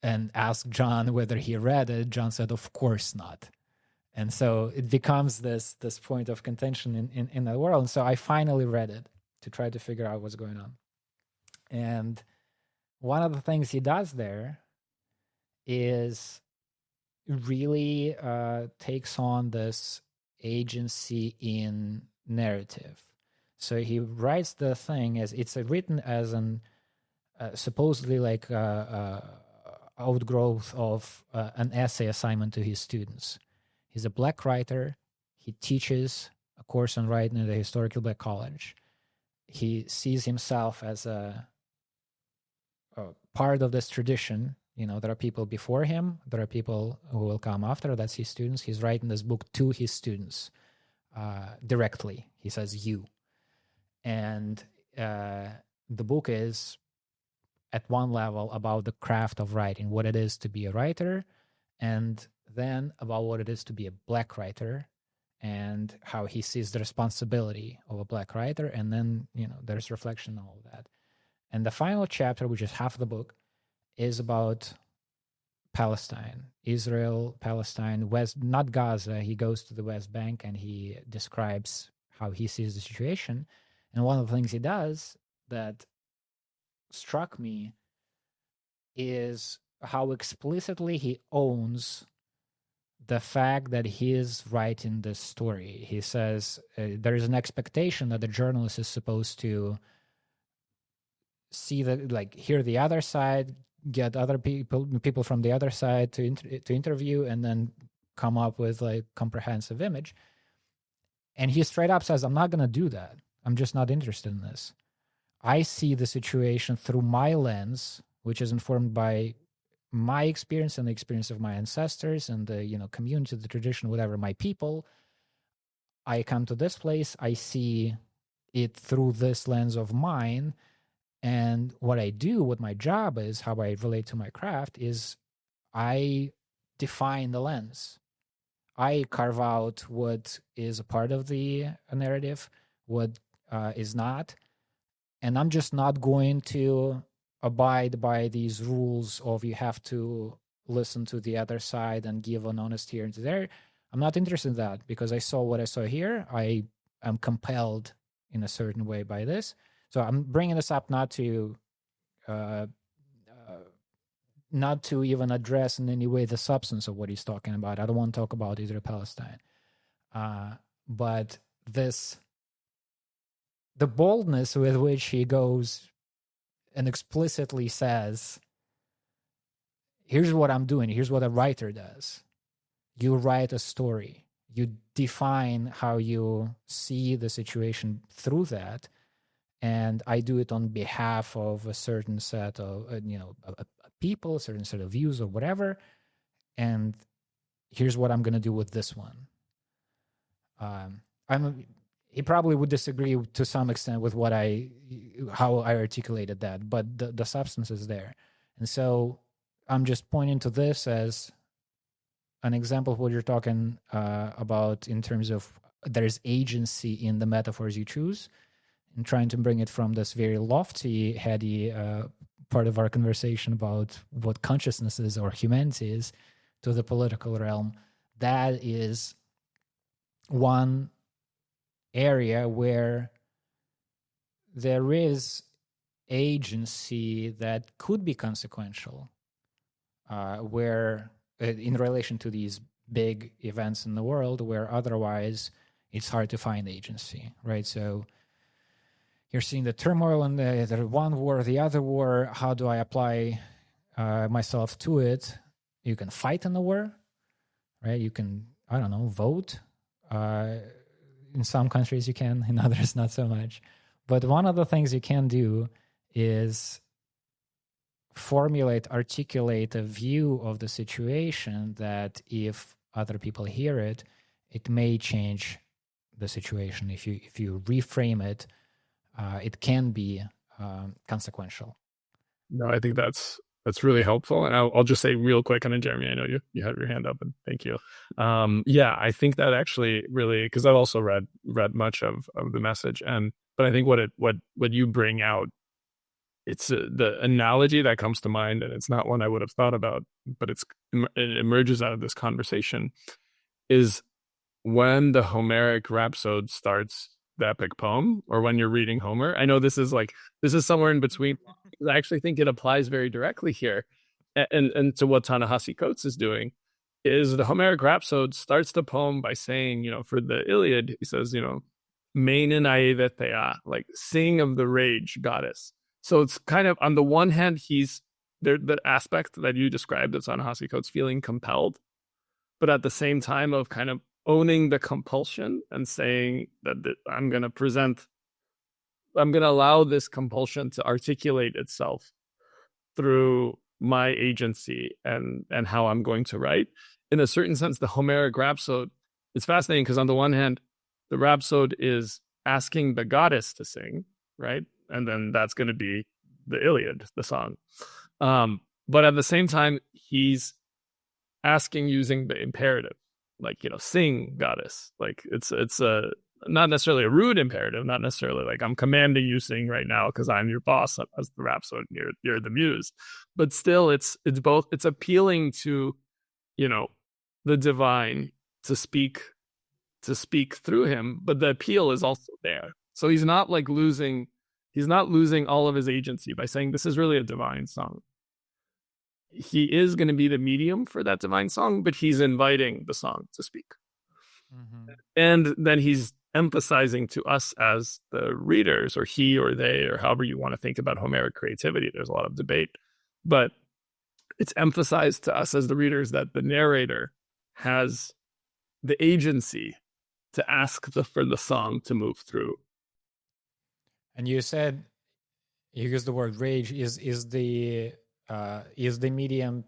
and asked John whether he read it, John said, "Of course not." And so it becomes this point of contention in the world. And so I finally read it to try to figure out what's going on. And one of the things he does there is really takes on this agency in narrative. So he writes the thing as it's written as an supposedly like outgrowth of an essay assignment to his students. He's a Black writer. He teaches a course on writing at the Historical Black College. He sees himself as a part of this tradition. There are people before him. There are people who will come after. That's his students. He's writing this book to his students directly. He says, "you." And the book is, at one level, about the craft of writing, what it is to be a writer, and then about what it is to be a Black writer, and how he sees the responsibility of a black writer, and then there's reflection on all of that. And the final chapter, which is half the book, is about Palestine, Israel, Palestine, West, not Gaza. He goes to the West Bank and he describes how he sees the situation. And one of the things he does that struck me is how explicitly he owns the fact that he is writing this story. He says there is an expectation that the journalist is supposed to see hear the other side, get other people from the other side to interview, and then come up with comprehensive image. And he straight up says, I'm not going to do that. I'm just not interested in this. I see the situation through my lens, which is informed by my experience and the experience of my ancestors and the community, the tradition, whatever, my people. I come to this place, I see it through this lens of mine. And what I do, what my job is, how I relate to my craft, is I define the lens. I carve out what is a part of the narrative, what is not. And I'm just not going to abide by these rules of you have to listen to the other side and give an honest here and there. I'm not interested in that, because I saw what I saw here. I am compelled in a certain way by this. So I'm bringing this up not to even address in any way the substance of what he's talking about. I don't want to talk about Israel-Palestine. But the boldness with which he goes and explicitly says, here's what I'm doing, here's what a writer does. You write a story. You define how you see the situation through that. And I do it on behalf of a certain set of, people, a certain set of views or whatever. And here's what I'm going to do with this one. He probably would disagree to some extent with how I articulated that, but the substance is there. And so I'm just pointing to this as an example of what you're talking about in terms of there's agency in the metaphors you choose, and trying to bring it from this very lofty, heady part of our conversation about what consciousness is or humanity is to the political realm. That is one area where there is agency that could be consequential, where in relation to these big events in the world, where otherwise it's hard to find agency, right? So you're seeing the turmoil in the one war, the other war. How do I apply myself to it? You can fight in the war, right? You can, vote. In some countries you can, in others not so much. But one of the things you can do is articulate a view of the situation that if other people hear it, it may change the situation. If you reframe it, it can be consequential. No, I think that's really helpful. And I'll just say real quick, and then Jeremy, I know you have your hand up, and thank you. I think that actually really, because I've also read much of the message, but I think what you bring out, it's the analogy that comes to mind, and it's not one I would have thought about, but it emerges out of this conversation, is when the Homeric rhapsode starts the epic poem, or when you're reading Homer. I know this is somewhere in between. I actually think it applies very directly here, and to what Ta-Nehisi Coates is doing, is the Homeric rhapsode starts the poem by saying, for the Iliad, he says, Mainen aevetheia, like sing of the rage, goddess. So it's kind of, on the one hand, he's there, the aspect that you described as Ta-Nehisi Coates feeling compelled, but at the same time of kind of owning the compulsion and saying that I'm going to allow this compulsion to articulate itself through my agency and how I'm going to write. In a certain sense, the Homeric rhapsode is fascinating because on the one hand, the rhapsode is asking the goddess to sing, right? And then that's going to be the Iliad, the song. But at the same time, he's asking using the imperative. like, sing, goddess. Like it's a not necessarily a rude imperative, not necessarily like I'm commanding you sing right now because I'm your boss as the rhapsode and you're the muse. But still it's both, it's appealing to, the divine to speak through him, but the appeal is also there. So he's not losing all of his agency by saying this is really a divine song. He is going to be the medium for that divine song, but he's inviting the song to speak. Mm-hmm. And then he's emphasizing to us as the readers, or he or they, or however you want to think about Homeric creativity. There's a lot of debate, but it's emphasized to us as the readers that the narrator has the agency to ask for the song to move through. And you said, you used the word rage. Is the medium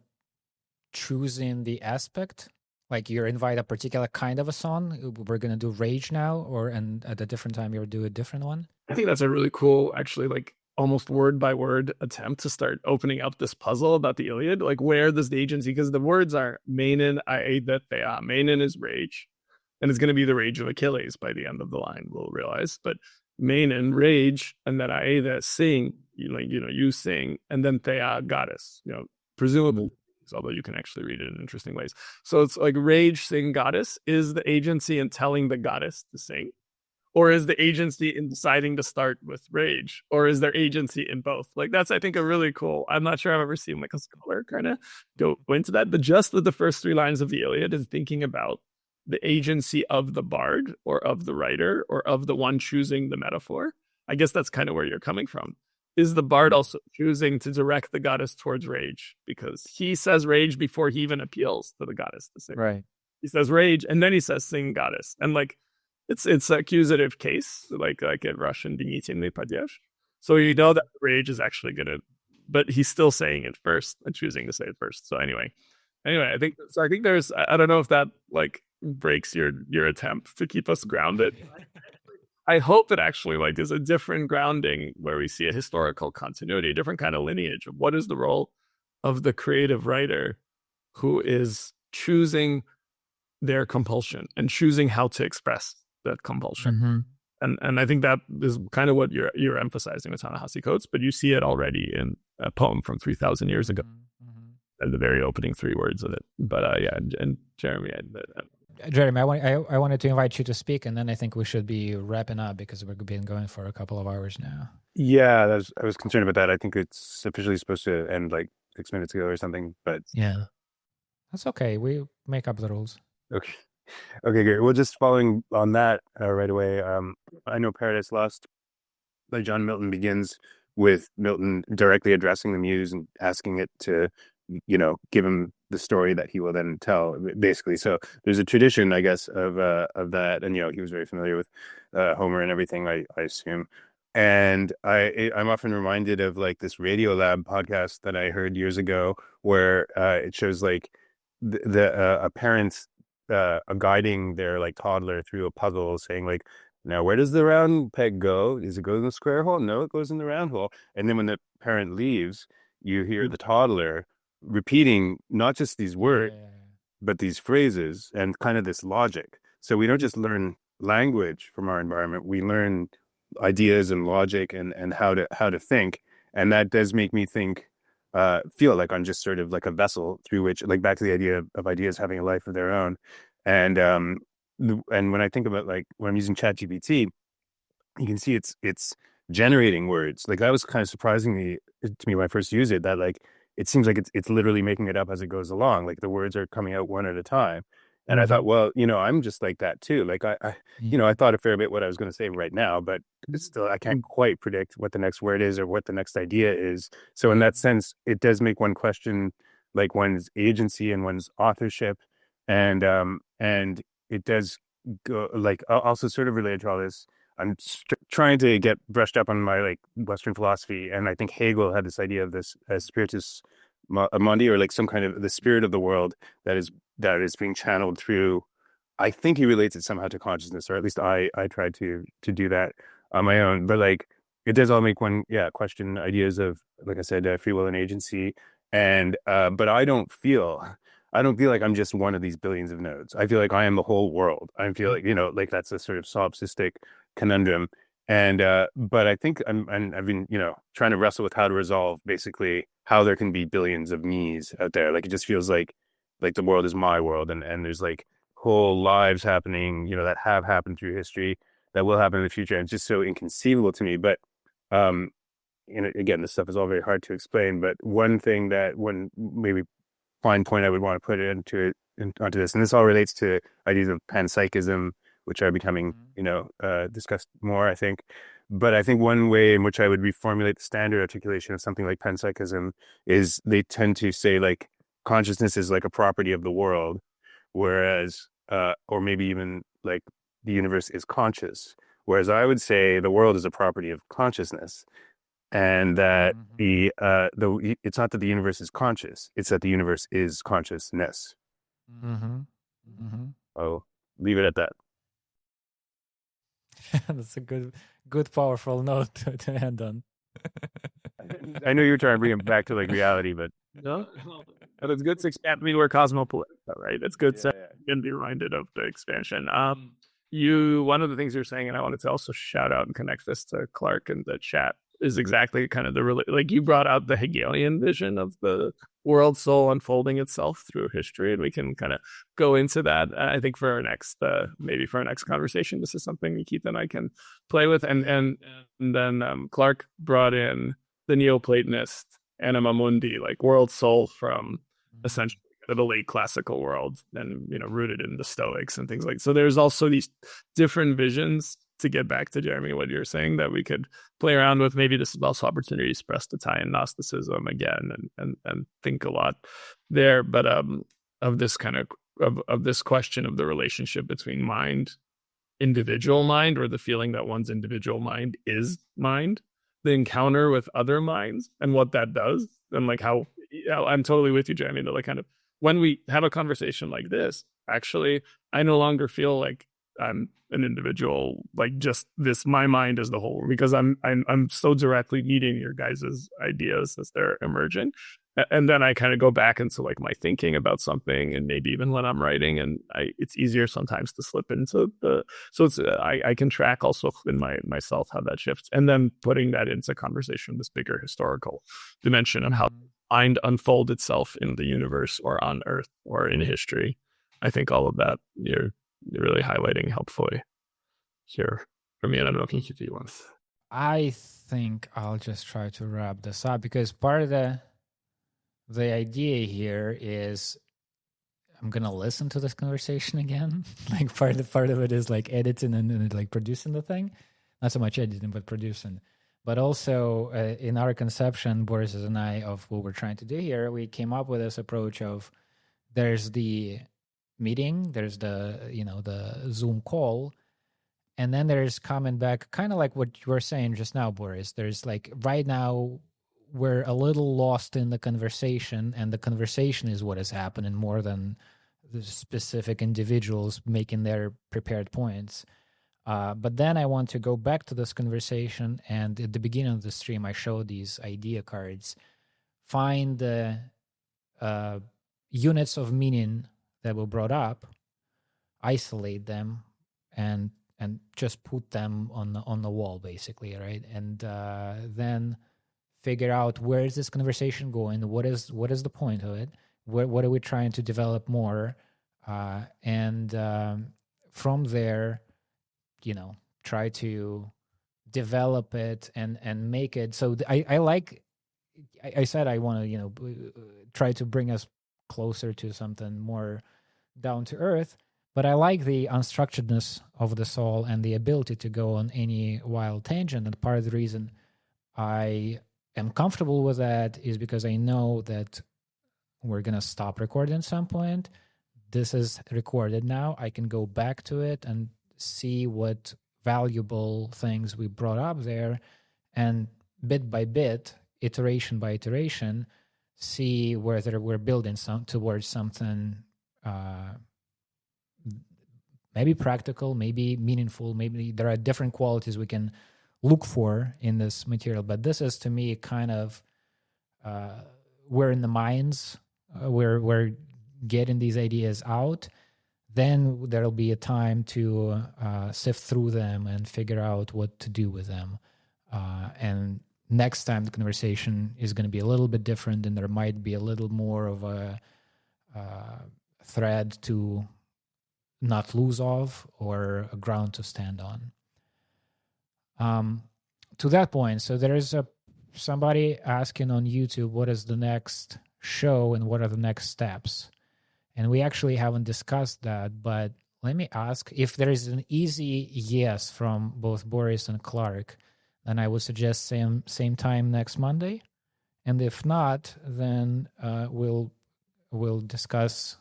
choosing the aspect? Like you invite a particular kind of a song. We're gonna do rage now, and at a different time you'll do a different one. I think that's a really cool, actually, like almost word by word attempt to start opening up this puzzle about the Iliad. Like, where does the agency? Because the words are meinen, aida, thea. Meinen is rage, and it's going to be the rage of Achilles by the end of the line. We'll realize, but meinen, rage, and then aida, sing. You sing, and then thea, goddess. Presumably. Although you can actually read it in interesting ways. So it's like rage, sing, goddess. Is the agency in telling the goddess to sing? Or is the agency in deciding to start with rage? Or is there agency in both? Like that's, I think, a really cool, I'm not sure I've ever seen like a scholar kind of go into that, but just with the first 3 lines of the Iliad is thinking about the agency of the bard or of the writer or of the one choosing the metaphor. I guess that's kind of where you're coming from. Is the bard also choosing to direct the goddess towards rage? Because he says rage before he even appeals to the goddess to sing. Right. He says rage, and then he says sing, goddess. And like, it's an accusative case, like in Russian, "Denitельный падеж." So you know that rage is actually gonna, but he's still saying it first and choosing to say it first. So anyway, I think there's, I don't know if that like breaks your attempt to keep us grounded. I hope it actually like is a different grounding where we see a historical continuity, a different kind of lineage of what is the role of the creative writer who is choosing their compulsion and choosing how to express that compulsion. Mm-hmm. And I think that is kind of what you're emphasizing with Ta-Nehisi Coates, but you see it already in a poem from 3,000 years ago, at the very opening 3 words of it. But and Jeremy, Jeremy, I wanted to invite you to speak, and then I think we should be wrapping up because we've been going for a couple of hours now. Yeah, I was concerned about that. I think it's officially supposed to end like 6 minutes ago or something, but yeah, that's okay. We make up the rules. Okay, great. Well, just following on that right away. I know Paradise Lost by John Milton begins with Milton directly addressing the muse and asking it to, give him the story that he will then tell, basically. So there's a tradition, I guess, of that, and he was very familiar with Homer and everything, I assume. And I'm often reminded of like this Radiolab podcast that I heard years ago, where it shows like a parent guiding their like toddler through a puzzle, saying like, now where does the round peg go? Does it go in the square hole? No, it goes in the round hole. And then when the parent leaves, you hear the toddler repeating not just these words, but these phrases and kind of this logic. So we don't just learn language from our environment, we learn ideas and logic and how to think. And that does make me feel like I'm just sort of like a vessel through which, like, back to the idea of ideas having a life of their own. And when I think about like when I'm using ChatGPT, you can see it's generating words. Like that was kind of surprising to me when I first used it, that like it seems like it's literally making it up as it goes along. Like the words are coming out one at a time. And I thought, well, I'm just like that too. Like I thought a fair bit what I was going to say right now, but it's still, I can't quite predict what the next word is or what the next idea is. So in that sense, it does make one question like one's agency and one's authorship. And it does go like also sort of related to all this. I'm trying to get brushed up on my like Western philosophy, and I think Hegel had this idea of this spiritus mundi, or like some kind of the spirit of the world that is being channeled through. I think he relates it somehow to consciousness, or at least I tried to do that on my own. But like it does all make one question ideas of, like I said, free will and agency. And but I don't feel I don't feel like I'm just one of these billions of nodes. I feel like I am the whole world. I feel like, like that's a sort of solipsistic conundrum. And but I think I've been, trying to wrestle with how to resolve basically how there can be billions of me's out there. Like it just feels like the world is my world, and there's like whole lives happening, that have happened through history, that will happen in the future. And it's just so inconceivable to me. But again, this stuff is all very hard to explain. But one maybe fine point I would want to put onto this, and this all relates to ideas of panpsychism, which are becoming, discussed more, I think. But I think one way in which I would reformulate the standard articulation of something like panpsychism is they tend to say like consciousness is like a property of the world, whereas, or maybe even like the universe is conscious. Whereas I would say the world is a property of consciousness, and that it's not that the universe is conscious; it's that the universe is consciousness. I'll leave it at that. That's a good, powerful note to end on. I know you were trying to bring it back to like reality, but no, but it's good to expand. I mean, we're cosmopolitica, right? It's good to be reminded of the expansion. One of the things you're saying, and I wanted to also shout out and connect this to Clark in the chat, is exactly kind of like you brought out the Hegelian vision of the world soul unfolding itself through history, and we can kind of go into that. I think for our next, maybe for our next conversation, this is something Nikita and I can play with, and then Clark brought in the Neoplatonist anima mundi, like world soul from essentially the late classical world, and rooted in the Stoics and things like. So there's also these different visions. To get back to Jeremy, what you're saying, that we could play around with. Maybe this is also opportunities for us to tie in Gnosticism again and think a lot there. But of this kind of this question of the relationship between mind, individual mind, or the feeling that one's individual mind is mind, the encounter with other minds, and what that does, and like how I'm totally with you, Jeremy. That like kind of when we have a conversation like this, actually, I no longer feel like I'm an individual, like just this, my mind is the whole, because I'm so directly meeting your guys' ideas as they're emerging. And then I kind of go back into like my thinking about something, and maybe even when I'm writing, and it's easier sometimes to slip into so it's, I can track also in myself how that shifts, and then putting that into conversation, this bigger historical dimension of how mind unfold itself in the universe or on Earth or in history. I think all of that you're really highlighting helpfully here for me. And I don't know if you want. I think I'll just try to wrap this up, because part of the idea here is I'm gonna listen to this conversation again. Like part of it is like editing and like producing the thing, not so much editing but producing. But also in our conception, Boris and I, of what we're trying to do here, we came up with this approach of there's the meeting, there's the the Zoom call, and then there's coming back, kind of like what you were saying just now, Boris. There's like right now we're a little lost in the conversation, and the conversation is what is happening more than the specific individuals making their prepared points. But then I want to go back to this conversation, and at the beginning of the stream I showed these idea cards. Find the units of meaning that were brought up, isolate them, and just put them on the wall, basically, right? And then figure out where is this conversation going, what is the point of it, what are we trying to develop more, and from there, try to develop it and make it. So I said I want to try to bring us closer to something more down to earth, but I like the unstructuredness of the soul and the ability to go on any wild tangent. And part of the reason I am comfortable with that is because I know that we're going to stop recording at some point. This is recorded now. I can go back to it and see what valuable things we brought up there, and bit by bit, iteration by iteration, see whether we're building towards something maybe practical, maybe meaningful, maybe there are different qualities we can look for in this material. But this is, to me, kind of we're in the mines, we're getting these ideas out, then there'll be a time to sift through them and figure out what to do with them. And next time the conversation is going to be a little bit different, and there might be a little more of a thread to not lose of or a ground to stand on. To that point, so there is somebody asking on YouTube, what is the next show and what are the next steps? And we actually haven't discussed that, but let me ask if there is an easy yes from both Boris and Clark, then I would suggest same time next Monday. And if not, then we'll discuss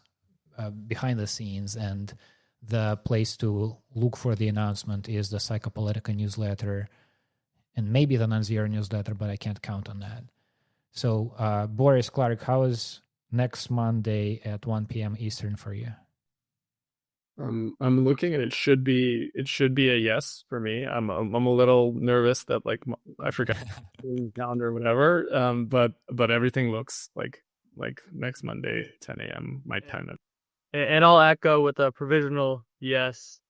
behind the scenes, and the place to look for the announcement is the Psychopolitica newsletter and maybe the Nonzero newsletter, but I can't count on that. So Boris, Clark, how is next Monday at 1 p.m. Eastern for you? I'm looking, and it should be a yes for me. I'm a little nervous that I forgot the calendar or whatever. But everything looks like next Monday 10 a.m. my time. And I'll echo with a provisional yes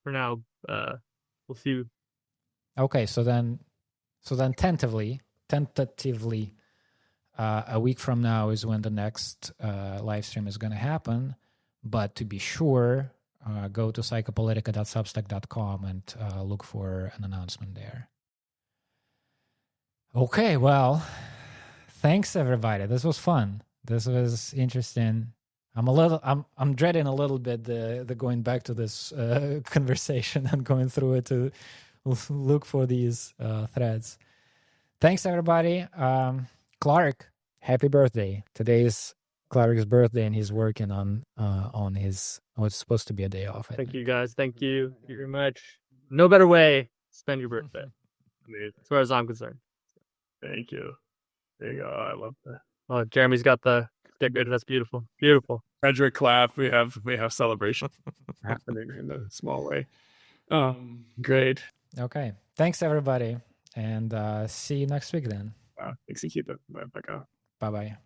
for now. We'll see. Okay, so then tentatively, a week from now is when the next live stream is going to happen. But to be sure, go to psychopolitica.substack.com and look for an announcement there. Okay, well, thanks everybody. This was fun. This was interesting. I'm dreading a little bit the going back to this conversation and going through it to look for these threads. Thanks everybody. Clark, happy birthday. Today is Clark's birthday, and he's working on his what's supposed to be a day off. Thank you guys. Thank you very much. No better way to spend your birthday, as far as I'm concerned. Thank you. There you go. I love that. Oh, Jeremy's got the sticker. That's beautiful. Beautiful. Frederick clap. We have celebration happening in a small way. Great. Okay. Thanks everybody, and see you next week then. Thanks, Nikita. Bye. Bye-bye.